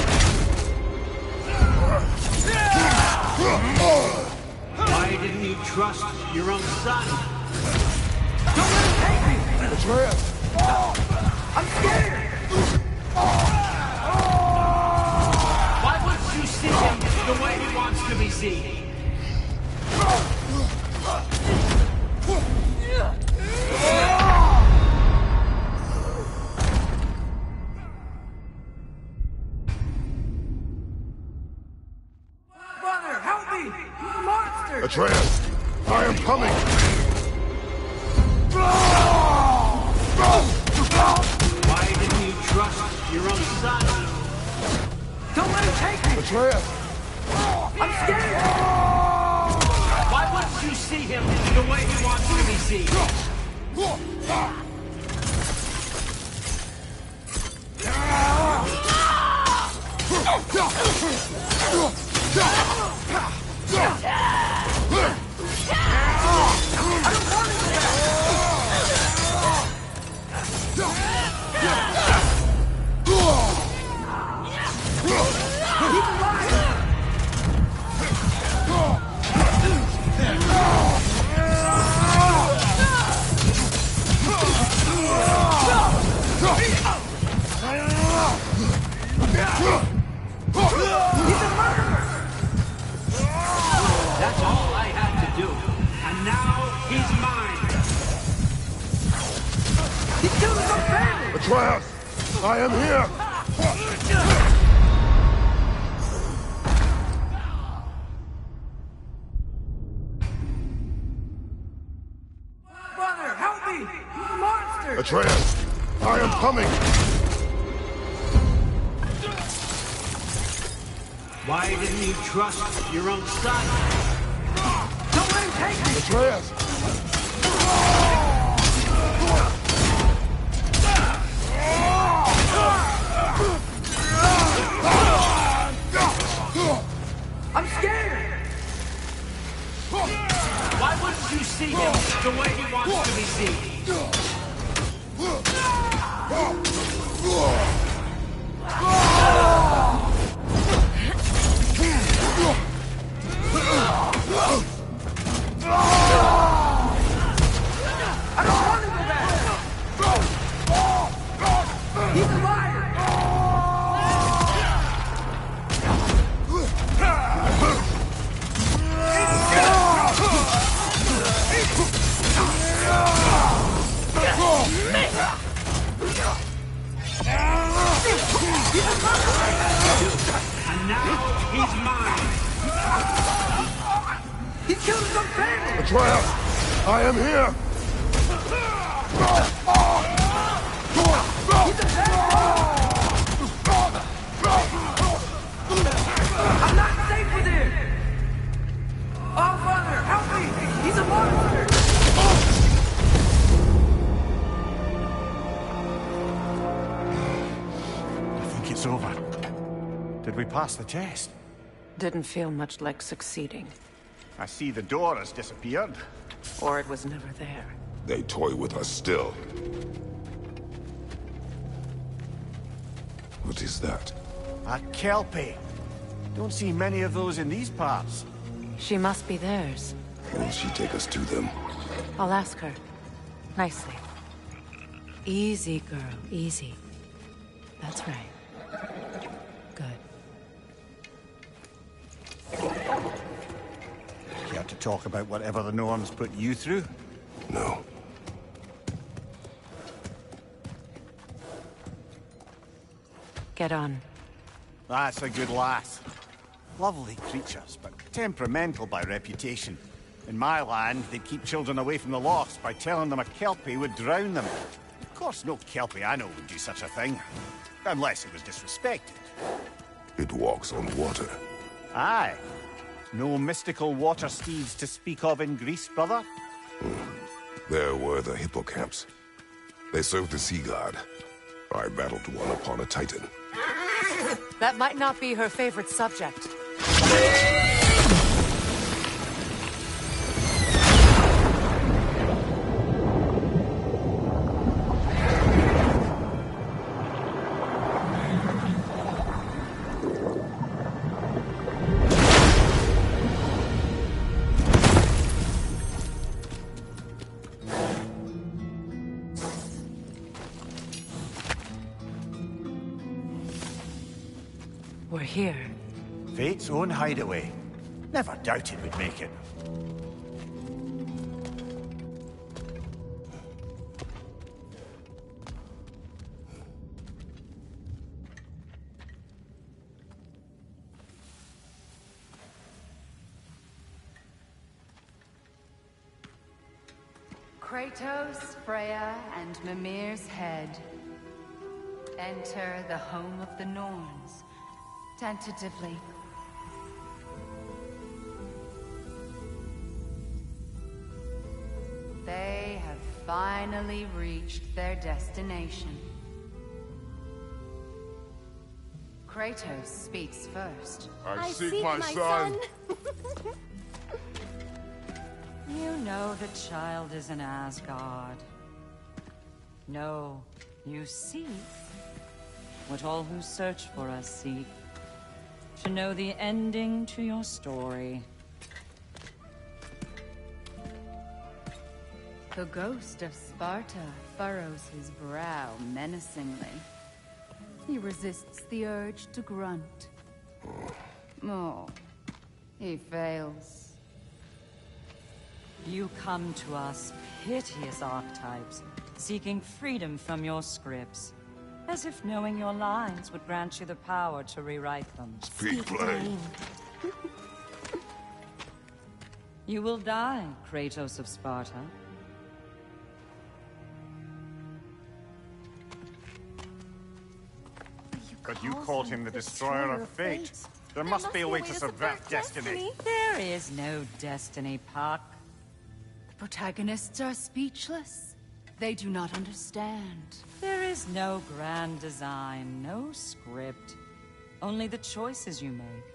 [SPEAKER 13] Why didn't you trust your own son?
[SPEAKER 1] Don't let him take me!
[SPEAKER 7] Atreus!
[SPEAKER 1] I'm scared!
[SPEAKER 13] Why wouldn't you see him the way he wants to be seen?
[SPEAKER 1] Brother, help me! Monster!
[SPEAKER 7] Atreus! I am coming!
[SPEAKER 13] Why didn't you trust your own son?
[SPEAKER 1] Don't let him take me!
[SPEAKER 7] Atreus!
[SPEAKER 1] I'm scared!
[SPEAKER 13] Why wouldn't you see him the way he wants to be seen?
[SPEAKER 3] Atreus! I am here!
[SPEAKER 1] Father, help me! Monster!
[SPEAKER 3] Atreus! I am coming!
[SPEAKER 13] Why didn't you trust your own son?
[SPEAKER 1] Don't let him take me!
[SPEAKER 3] Atreus!
[SPEAKER 1] I'm scared!
[SPEAKER 13] Why wouldn't you see him the way he wants to be seen?
[SPEAKER 1] I don't want to go back! He's a liar!
[SPEAKER 13] And now he's mine.
[SPEAKER 1] He killed his own family!
[SPEAKER 3] Atreus! I am here!
[SPEAKER 1] I'm not safe with him! Oh, Father, help me! He's a monster!
[SPEAKER 6] I think it's over. Did we pass the test?
[SPEAKER 8] Didn't feel much like succeeding.
[SPEAKER 6] I see the door has disappeared.
[SPEAKER 8] Or it was never there.
[SPEAKER 7] They toy with us still. What is that?
[SPEAKER 6] A Kelpie. Don't see many of those in these parts.
[SPEAKER 8] She must be theirs.
[SPEAKER 7] Will she take us to them?
[SPEAKER 8] I'll ask her. Nicely. Easy, girl. Easy. That's right. Good.
[SPEAKER 6] Care to talk about whatever the Norns put you through?
[SPEAKER 7] No.
[SPEAKER 8] Get on.
[SPEAKER 6] That's a good lass. Lovely creatures, but temperamental by reputation. In my land, they'd keep children away from the lost by telling them a Kelpie would drown them. Of course, no Kelpie I know would do such a thing. Unless it was disrespected.
[SPEAKER 7] It walks on water.
[SPEAKER 6] Aye. No mystical water steeds to speak of in Greece, brother?
[SPEAKER 7] There were the hippocamps. They served the sea god. I battled one upon a titan.
[SPEAKER 8] That might not be her favorite subject. We're here.
[SPEAKER 6] Fate's own hideaway. Never doubted we'd make it.
[SPEAKER 14] Kratos, Freya, and Mimir's head. Enter the home of the Norns. Tentatively. They have finally reached their destination. Kratos speaks first.
[SPEAKER 3] I seek my son.
[SPEAKER 14] You know the child is in Asgard. No, you seek what all who search for us seek. To know the ending to your story. The ghost of Sparta furrows his brow menacingly. He resists the urge to grunt. Oh, he fails. You come to us, piteous archetypes, seeking freedom from your scripts. As if knowing your lines would grant you the power to rewrite them.
[SPEAKER 7] Speak plain.
[SPEAKER 14] You will die, Kratos of Sparta.
[SPEAKER 6] But you called him the Destroyer of Fate. There must be a way to subvert destiny.
[SPEAKER 14] There is no destiny, Puck.
[SPEAKER 12] The protagonists are speechless. They do not understand.
[SPEAKER 14] There is no grand design, no script. Only the choices you make.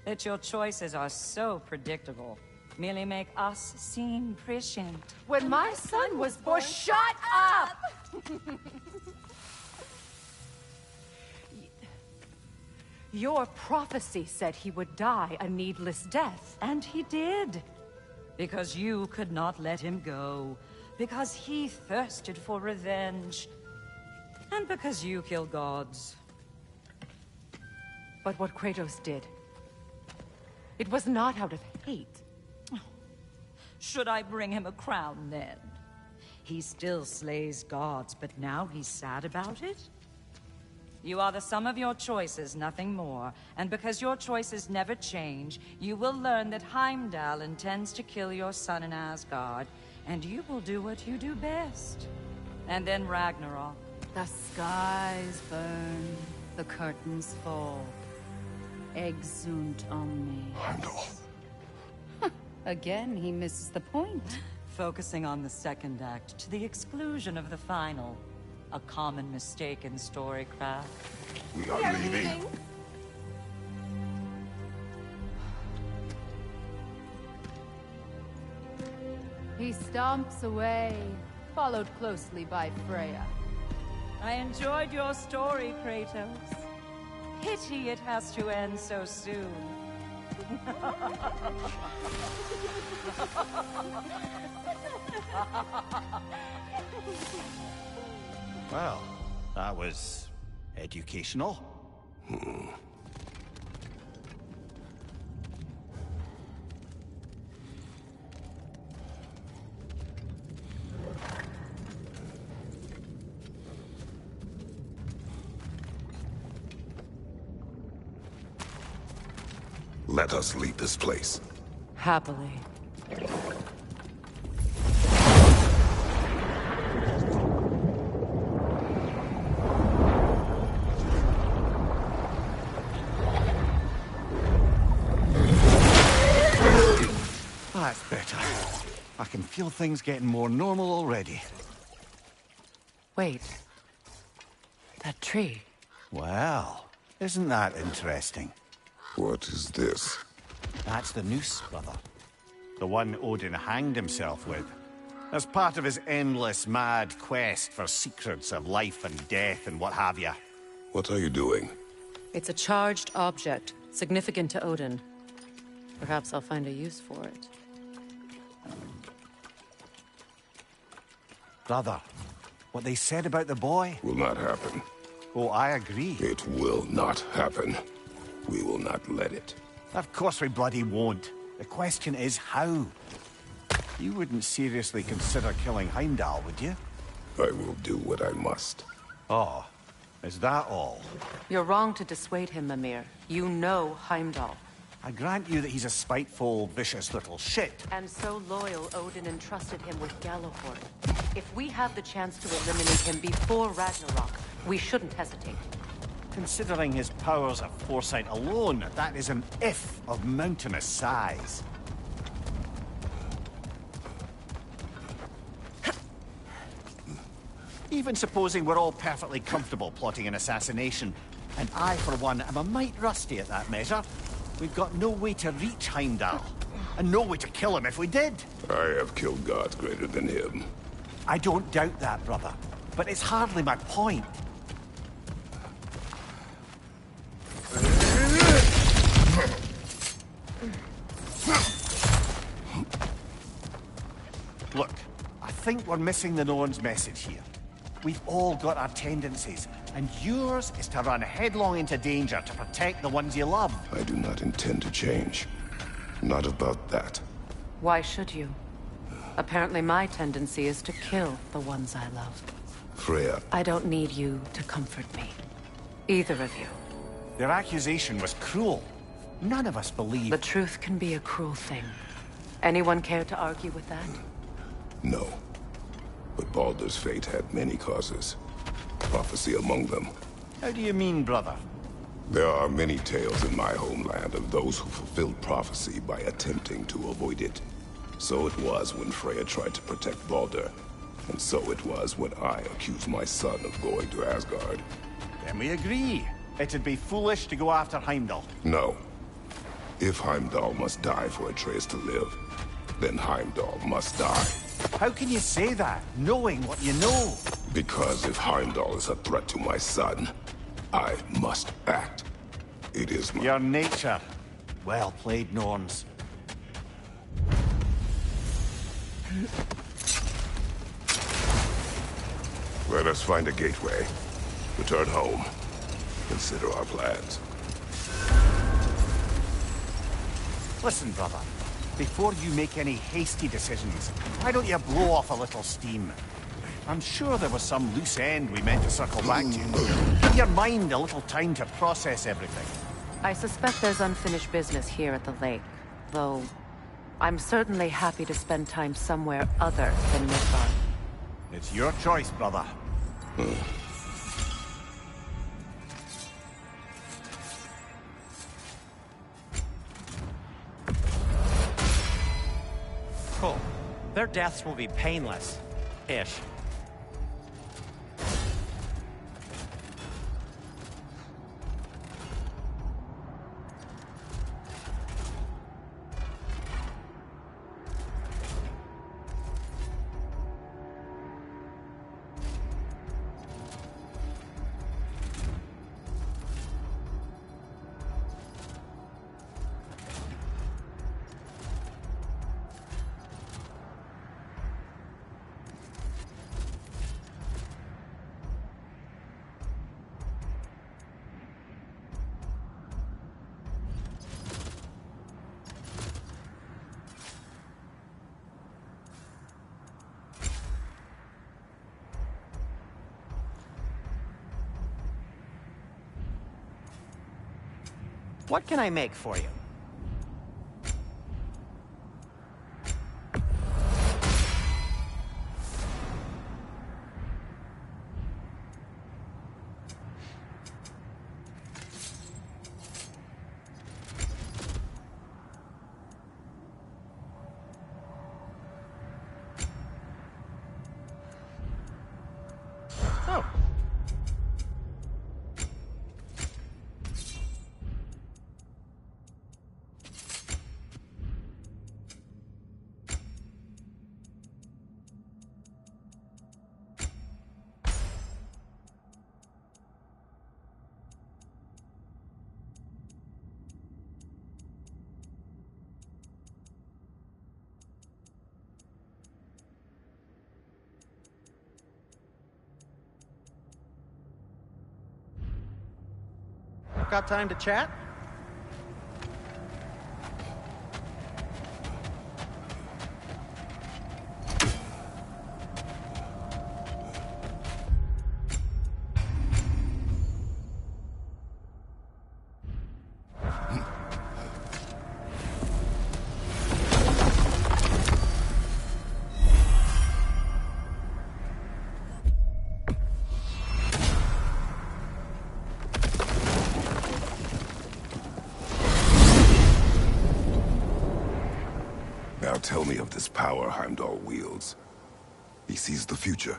[SPEAKER 14] That your choices are so predictable merely make us seem prescient.
[SPEAKER 12] When my son was born, shut up! Your prophecy said he would die a needless death.
[SPEAKER 14] And he did. Because you could not let him go. Because he thirsted for revenge. And because you kill gods.
[SPEAKER 12] But what Kratos did, it was not out of hate.
[SPEAKER 14] Should I bring him a crown then? He still slays gods, but now he's sad about it? You are the sum of your choices, nothing more. And because your choices never change, you will learn that Heimdall intends to kill your son in Asgard, and you will do what you do best. And then Ragnarok.
[SPEAKER 12] The skies burn, the curtains fall. Exunt omni.
[SPEAKER 7] Heimdall.
[SPEAKER 12] Again, he misses the point.
[SPEAKER 14] Focusing on the second act to the exclusion of the final. A common mistake in storycraft.
[SPEAKER 7] We are leaving.
[SPEAKER 12] He stomps away, followed closely by Freya.
[SPEAKER 14] I enjoyed your story, Kratos. Pity it has to end so soon.
[SPEAKER 6] Well, that was educational.
[SPEAKER 7] Let us leave this place.
[SPEAKER 8] Happily.
[SPEAKER 6] That's better. I can feel things getting more normal already.
[SPEAKER 8] Wait. That tree.
[SPEAKER 6] Well, isn't that interesting?
[SPEAKER 7] What is this?
[SPEAKER 6] That's the noose, brother. The one Odin hanged himself with. As part of his endless, mad quest for secrets of life and death and what have you.
[SPEAKER 7] What are you doing?
[SPEAKER 8] It's a charged object, significant to Odin. Perhaps I'll find a use for it.
[SPEAKER 6] Brother, what they said about the boy?
[SPEAKER 7] Will not happen.
[SPEAKER 6] Oh, I agree.
[SPEAKER 7] It will not happen. We will not let it.
[SPEAKER 6] Of course we bloody won't. The question is how. You wouldn't seriously consider killing Heimdall, would you?
[SPEAKER 7] I will do what I must.
[SPEAKER 6] Oh, is that all?
[SPEAKER 8] You're wrong to dissuade him, Mimir. You know Heimdall.
[SPEAKER 6] I grant you that he's a spiteful, vicious little shit.
[SPEAKER 8] And so loyal, Odin entrusted him with Gjallarhorn. If we have the chance to eliminate him before Ragnarok, we shouldn't hesitate.
[SPEAKER 6] Considering his powers of foresight alone, that is an if of mountainous size. Even supposing we're all perfectly comfortable plotting an assassination, and I, for one, am a mite rusty at that measure, we've got no way to reach Heimdall, and no way to kill him if we did.
[SPEAKER 7] I have killed gods greater than him.
[SPEAKER 6] I don't doubt that, brother, but it's hardly my point. Look, I think we're missing the Norn's message here. We've all got our tendencies, and yours is to run headlong into danger to protect the ones you love.
[SPEAKER 7] I do not intend to change. Not about that.
[SPEAKER 8] Why should you? Apparently my tendency is to kill the ones I love.
[SPEAKER 7] Freya.
[SPEAKER 8] I don't need you to comfort me. Either of you.
[SPEAKER 10] Their accusation was cruel. None of us believe...
[SPEAKER 8] The truth can be a cruel thing. Anyone care to argue with that?
[SPEAKER 7] No. But Baldur's fate had many causes. Prophecy among them.
[SPEAKER 10] How do you mean, brother?
[SPEAKER 7] There are many tales in my homeland of those who fulfilled prophecy by attempting to avoid it. So it was when Freya tried to protect Baldur. And so it was when I accused my son of going to Asgard.
[SPEAKER 10] Then we agree. It'd be foolish to go after Heimdall.
[SPEAKER 7] No. If Heimdall must die for Atreus to live, then Heimdall must die.
[SPEAKER 10] How can you say that, knowing what you know?
[SPEAKER 7] Because if Heimdall is a threat to my son, I must act. It is my...
[SPEAKER 10] Your nature. Well played, Norns.
[SPEAKER 7] Let us find a gateway. Return home. Consider our plans.
[SPEAKER 10] Listen, brother. Before you make any hasty decisions, why don't you blow off a little steam? I'm sure there was some loose end we meant to circle back to. Give your mind a little time to process everything.
[SPEAKER 8] I suspect there's unfinished business here at the lake, though I'm certainly happy to spend time somewhere other than Midgard.
[SPEAKER 10] It's your choice, brother.
[SPEAKER 4] Cool. Their deaths will be painless. Ish. What can I make for you? Oh. Got time to chat?
[SPEAKER 7] Now tell me of this power Heimdall wields. He sees the future.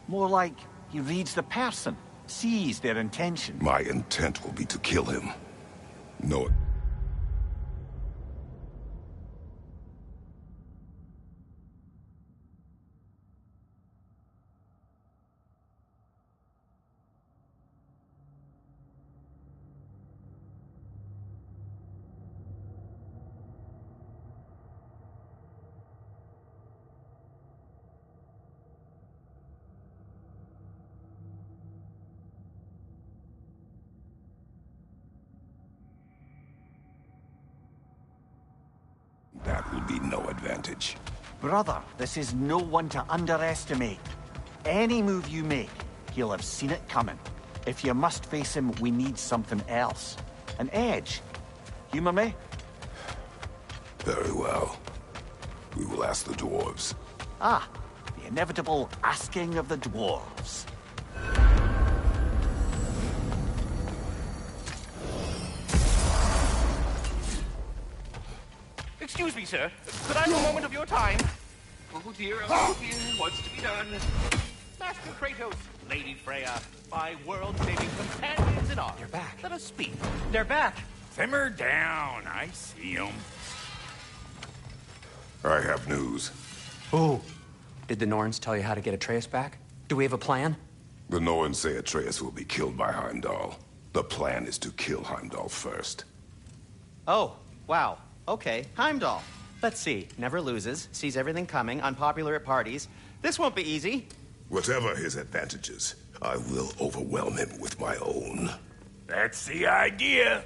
[SPEAKER 10] More like he reads the person, sees their intention.
[SPEAKER 7] My intent will be to kill him. No. That will be no advantage.
[SPEAKER 10] Brother, this is no one to underestimate. Any move you make, he'll have seen it coming. If you must face him, we need something else. An edge. Humor me?
[SPEAKER 7] Very well. We will ask the dwarves.
[SPEAKER 10] Ah, the inevitable asking of the dwarves.
[SPEAKER 11] Excuse me, sir. Could I have a moment of your time? Oh dear, what's to be done? Master Kratos, Lady Freya, my world-saving companions in arms. They're back. Let us speak.
[SPEAKER 15] They're back. Simmer down. I see them.
[SPEAKER 7] I have news.
[SPEAKER 15] Oh. Did the Norns tell you how to get Atreus back? Do we have a plan?
[SPEAKER 7] The Norns say Atreus will be killed by Heimdall. The plan is to kill Heimdall first.
[SPEAKER 4] Oh, wow. Okay, Heimdall. Let's see. Never loses, sees everything coming, unpopular at parties. This won't be easy.
[SPEAKER 7] Whatever his advantages, I will overwhelm him with my own.
[SPEAKER 15] That's the idea.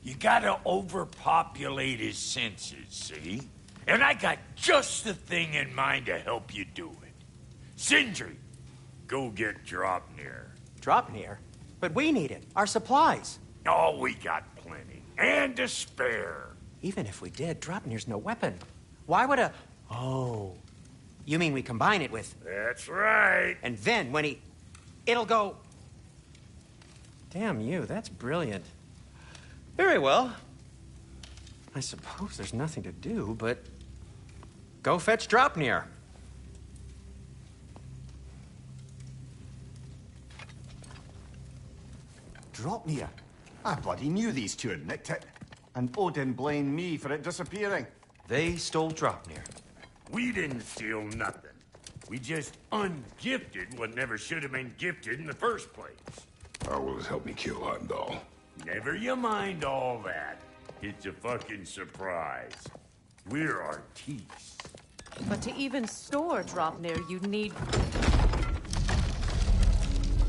[SPEAKER 15] You gotta overpopulate his senses, see? And I got just the thing in mind to help you do it. Sindri, go get Draupnir.
[SPEAKER 4] Draupnir? But we need it. Our supplies.
[SPEAKER 15] Oh, we got plenty. And to spare.
[SPEAKER 4] Even if we did, Draupnir's no weapon. Why would a... Oh. You mean we combine it with...
[SPEAKER 15] That's right.
[SPEAKER 4] And then when he... It'll go... Damn you, that's brilliant. Very well. I suppose there's nothing to do but... Go fetch Draupnir.
[SPEAKER 10] Draupnir? I bloody knew these two had nicked it. And Odin blamed me for it disappearing.
[SPEAKER 15] They stole Draupnir. We didn't steal nothing. We just ungifted what never should have been gifted in the first place.
[SPEAKER 7] How will it help me kill Heimdall?
[SPEAKER 15] Never you mind all that. It's a fucking surprise. We're artistes.
[SPEAKER 8] But to even store Draupnir, you need...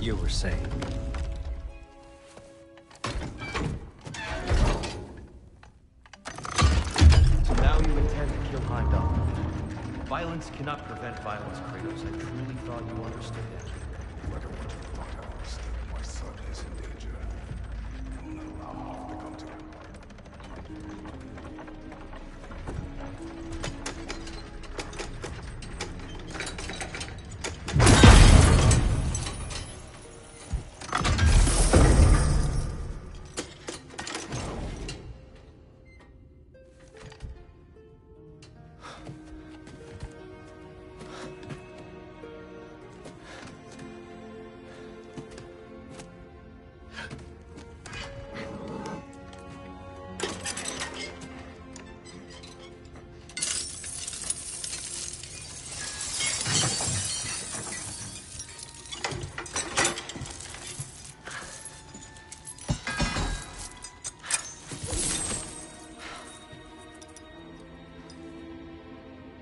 [SPEAKER 4] You were saying...
[SPEAKER 16] Now you intend to kill Heimdall. Violence cannot prevent violence, Kratos. I truly thought you understood that.
[SPEAKER 7] Whether what you thought I understood, my son is in danger. I will not allow harm to come to him.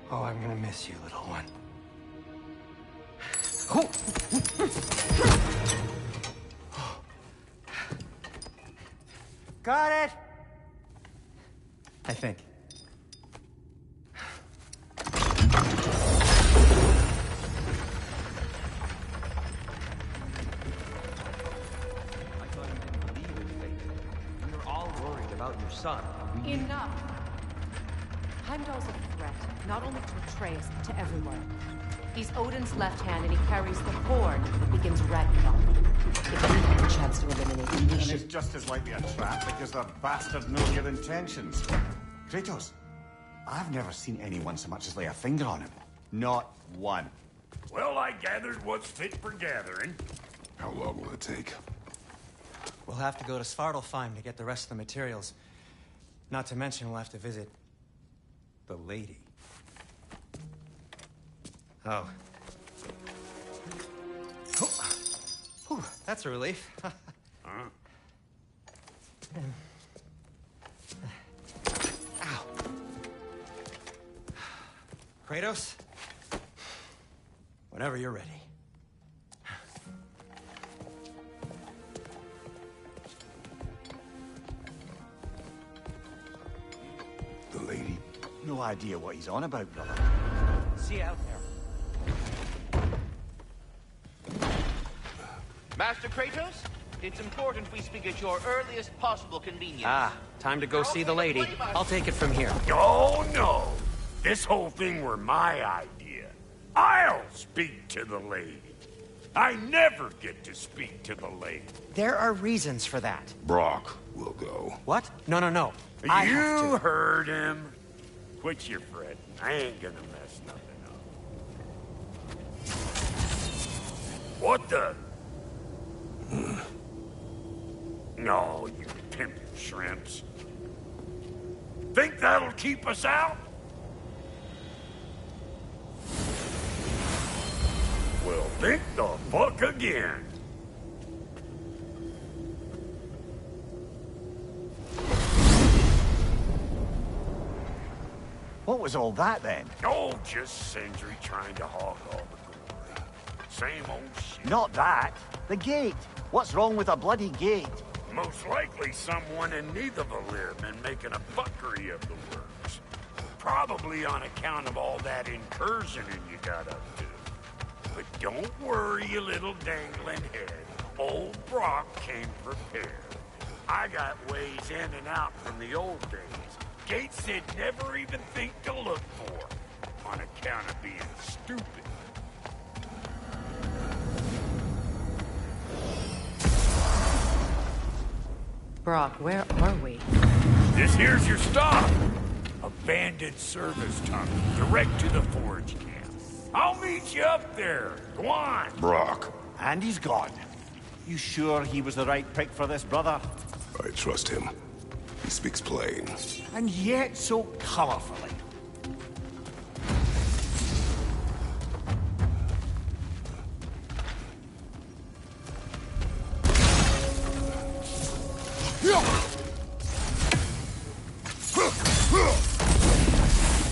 [SPEAKER 4] Oh, I'm gonna miss you, little one. Got it! I think.
[SPEAKER 16] I thought you didn't believe in fate. We were all worried about your son.
[SPEAKER 8] Enough! Heimdall's a threat, not only to Atreus, but to everyone. He's Odin's left hand, and he carries the horn that begins Ragnarok. If we had the chance to eliminate him, we
[SPEAKER 10] And
[SPEAKER 8] should...
[SPEAKER 10] it's just as likely a trap because the bastard knows your intentions. Kratos, I've never seen anyone so much as lay a finger on him. Not one.
[SPEAKER 15] Well, I gathered what's fit for gathering.
[SPEAKER 7] How long will it take?
[SPEAKER 4] We'll have to go to Svartalfheim to get the rest of the materials. Not to mention we'll have to visit... the lady. Oh. Whew, that's a relief. Ow. Kratos? Whenever you're ready.
[SPEAKER 7] The lady?
[SPEAKER 10] No idea what he's on about, brother.
[SPEAKER 4] See you out there.
[SPEAKER 11] Master Kratos, it's important we speak at your earliest possible convenience.
[SPEAKER 4] Ah, time to go see the lady. I'll take it from here.
[SPEAKER 15] Oh, no. This whole thing were my idea. I'll speak to the lady. I never get to speak to the lady.
[SPEAKER 4] There are reasons for that.
[SPEAKER 7] Brock will go.
[SPEAKER 4] What? No.
[SPEAKER 15] You heard him. Quit your fretting. I ain't gonna mess nothing up. What the? No, you pimp shrimps. Think that'll keep us out? Well, think the fuck again.
[SPEAKER 10] What was all that then?
[SPEAKER 15] Oh, just Sindri trying to hog all the glory. Same old shit.
[SPEAKER 10] Not that. The gate. What's wrong with a bloody gate?
[SPEAKER 15] Most likely someone in Nidavellir been making a fuckery of the works. Probably on account of all that incursioning you got up to. But don't worry, you little dangling head. Old Brock came prepared. I got ways in and out from the old days. Gates they'd never even think to look for, on account of being stupid.
[SPEAKER 8] Brock, where are we?
[SPEAKER 15] This here's your stop. Abandoned service tunnel, direct to the forge camp. I'll meet you up there. Go on.
[SPEAKER 7] Brock.
[SPEAKER 10] And he's gone. You sure he was the right pick for this, brother?
[SPEAKER 7] I trust him. He speaks plain.
[SPEAKER 10] And yet so colorfully.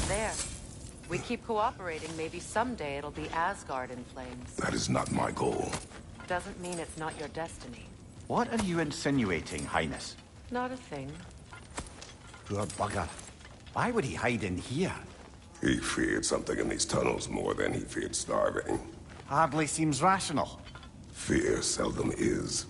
[SPEAKER 8] There. We keep cooperating, maybe someday it'll be Asgard in flames.
[SPEAKER 7] That is not my goal.
[SPEAKER 8] Doesn't mean it's not your destiny.
[SPEAKER 10] What are you insinuating, Highness?
[SPEAKER 8] Not a thing.
[SPEAKER 10] Poor bugger. Why would he hide in here?
[SPEAKER 7] He feared something in these tunnels more than he feared starving.
[SPEAKER 10] Hardly seems rational.
[SPEAKER 7] Fear seldom is.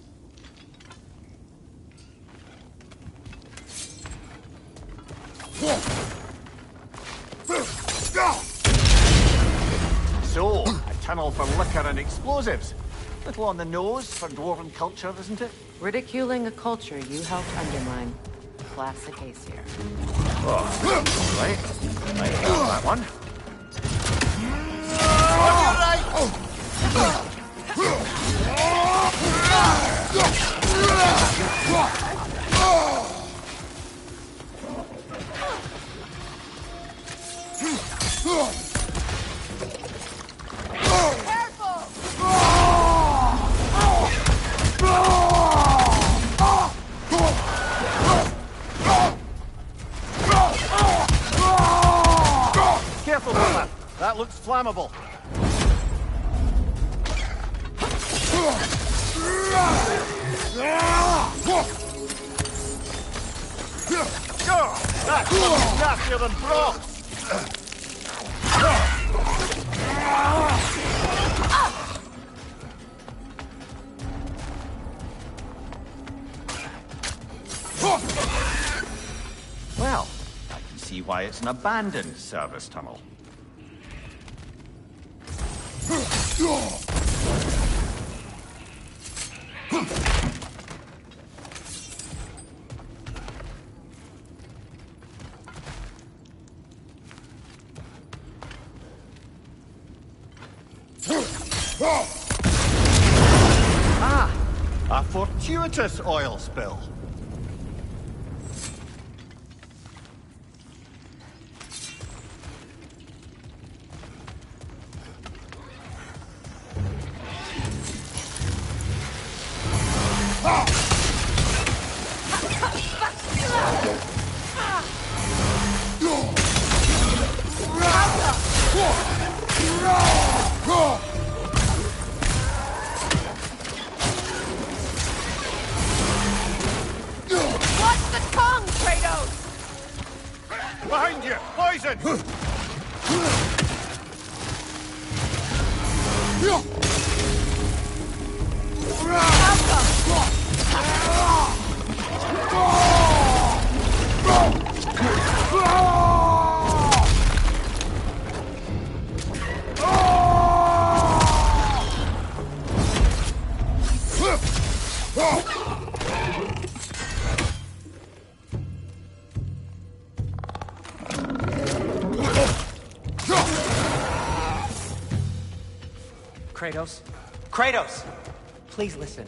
[SPEAKER 10] So, a tunnel for liquor and explosives. Little on the nose for dwarven culture, isn't it?
[SPEAKER 8] Ridiculing a culture you helped undermine. Classic Aesir.
[SPEAKER 10] Oh, right. I got that one. Careful, brother. That looks flammable. That's nastier than Brock. Well, I can see why it's an abandoned service tunnel. Ah! A fortuitous oil spill.
[SPEAKER 12] Watch the tongue, Kratos!
[SPEAKER 10] Behind you! Poison!
[SPEAKER 17] Kratos? Kratos! Please listen.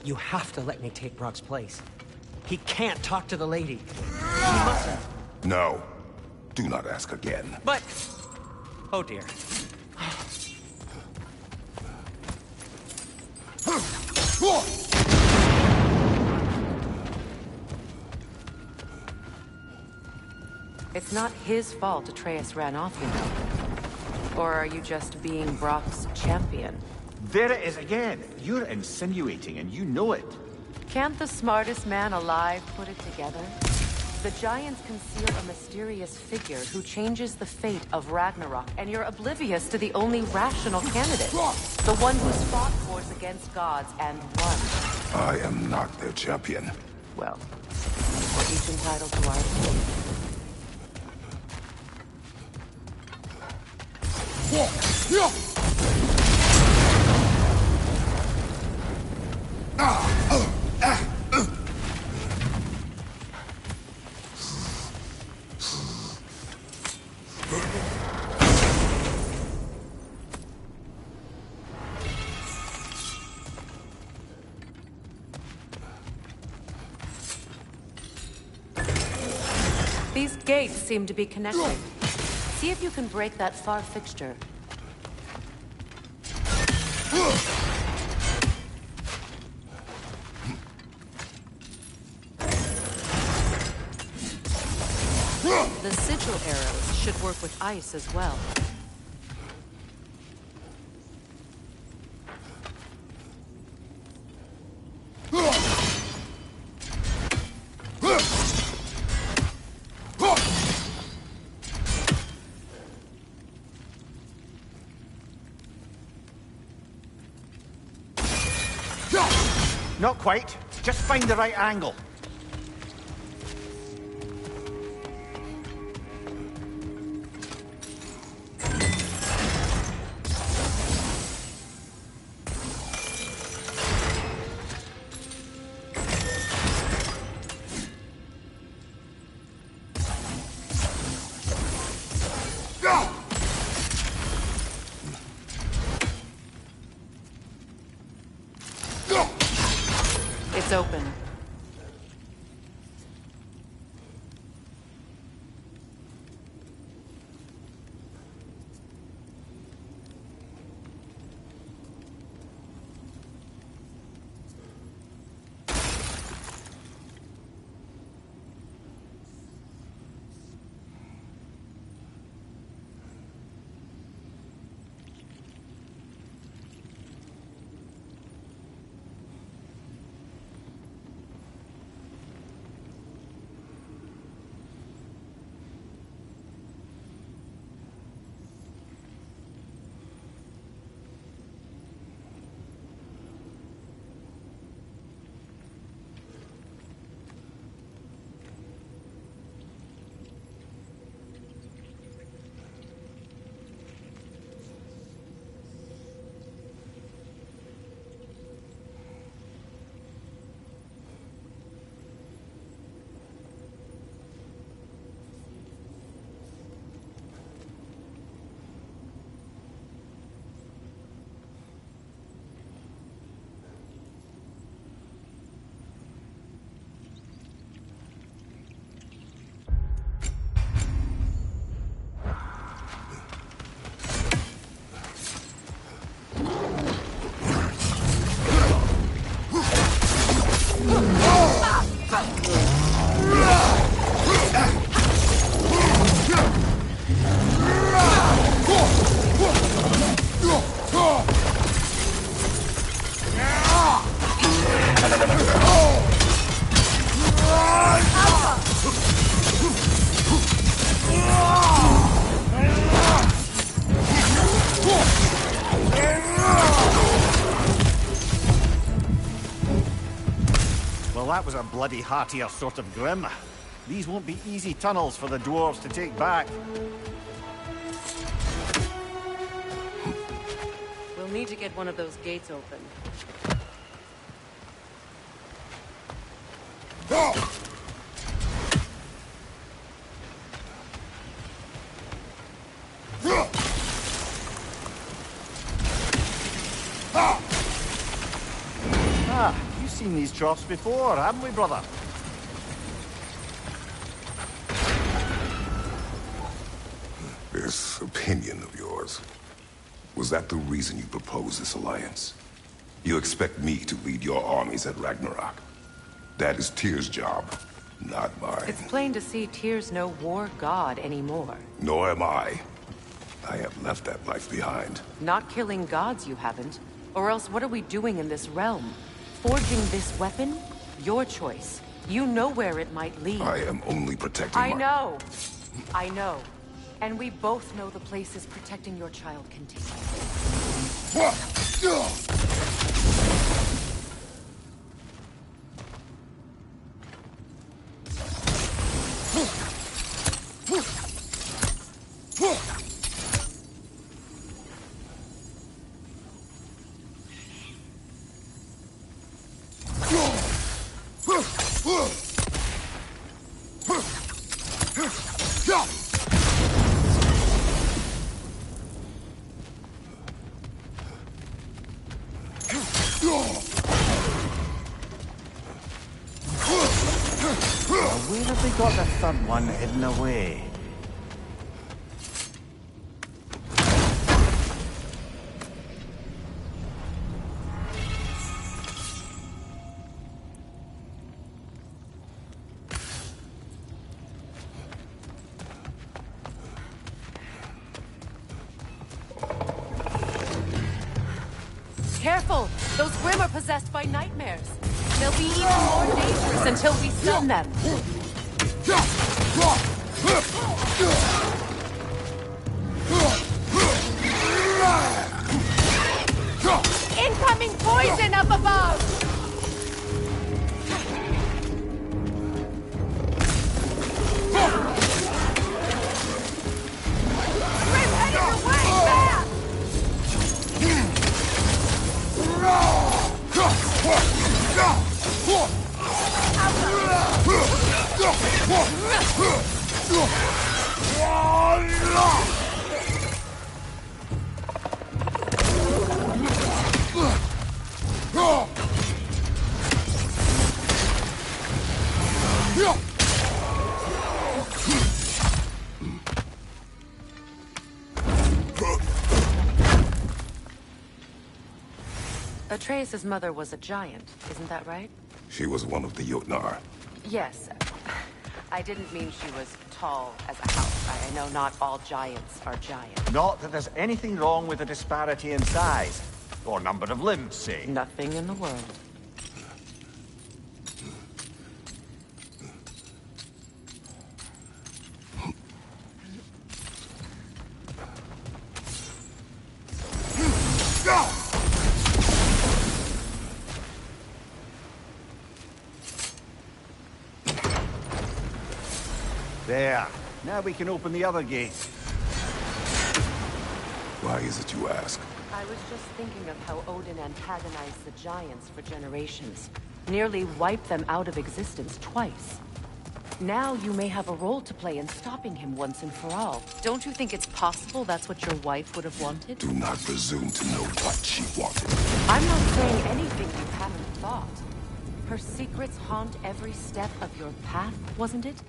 [SPEAKER 17] You have to let me take Brock's place. He can't talk to the lady. He mustn't.
[SPEAKER 7] No. Do not ask again.
[SPEAKER 17] But... Oh dear.
[SPEAKER 8] It's not his fault Atreus ran off, you know. Or are you just being Brock's champion?
[SPEAKER 10] There it is again. You're insinuating, and you know it.
[SPEAKER 8] Can't the smartest man alive put it together? The Giants conceal a mysterious figure who changes the fate of Ragnarok, and you're oblivious to the only rational candidate. The one who's fought wars against gods and won.
[SPEAKER 7] I am not their champion.
[SPEAKER 8] Well, we're each entitled to our opinion. These gates seem to be connected. See if you can break that far fixture. The sigil arrows should work with ice as well.
[SPEAKER 10] Not quite. Just find the right angle.
[SPEAKER 8] It's open.
[SPEAKER 10] Well, that was a bloody heartier sort of grim. These won't be easy tunnels for the dwarves to take back.
[SPEAKER 8] We'll need to get one of those gates open.
[SPEAKER 10] Ah, you've seen these drops before, haven't we, brother?
[SPEAKER 7] This opinion of yours, was that the reason you proposed this alliance? You expect me to lead your armies at Ragnarok? That is Tyr's job, not mine.
[SPEAKER 8] It's plain to see Tyr's no war god anymore.
[SPEAKER 7] Nor am I. I have left that life behind.
[SPEAKER 8] Not killing gods, you haven't. Or else what are we doing in this realm? Forging this weapon? Your choice. You know where it might lead.
[SPEAKER 7] I am only protecting
[SPEAKER 8] I know. I know. And we both know the places protecting your child can take
[SPEAKER 10] Where have they got the third one hidden away?
[SPEAKER 8] Careful! Those Grimm are possessed by nightmares. They'll be even more dangerous until we stun them.
[SPEAKER 12] Incoming poison up above! Grim heading your way! Fast!
[SPEAKER 8] Atreus' mother was a giant, isn't that right?
[SPEAKER 7] She was one of the Jotnar.
[SPEAKER 8] Yes. I didn't mean she was tall as a house. I know not all giants are giants.
[SPEAKER 10] Not that there's anything wrong with the disparity in size. Or number of limbs, say.
[SPEAKER 8] Nothing in the world.
[SPEAKER 10] There. Now we can open the other gate.
[SPEAKER 7] Why is it you ask?
[SPEAKER 8] I was just thinking of how Odin antagonized the giants for generations. Nearly wiped them out of existence twice. Now you may have a role to play in stopping him once and for all. Don't you think it's possible that's what your wife would have wanted?
[SPEAKER 7] Do not presume to know what she wanted.
[SPEAKER 8] I'm not saying anything you haven't thought. Her secrets haunt every step of your path, wasn't it?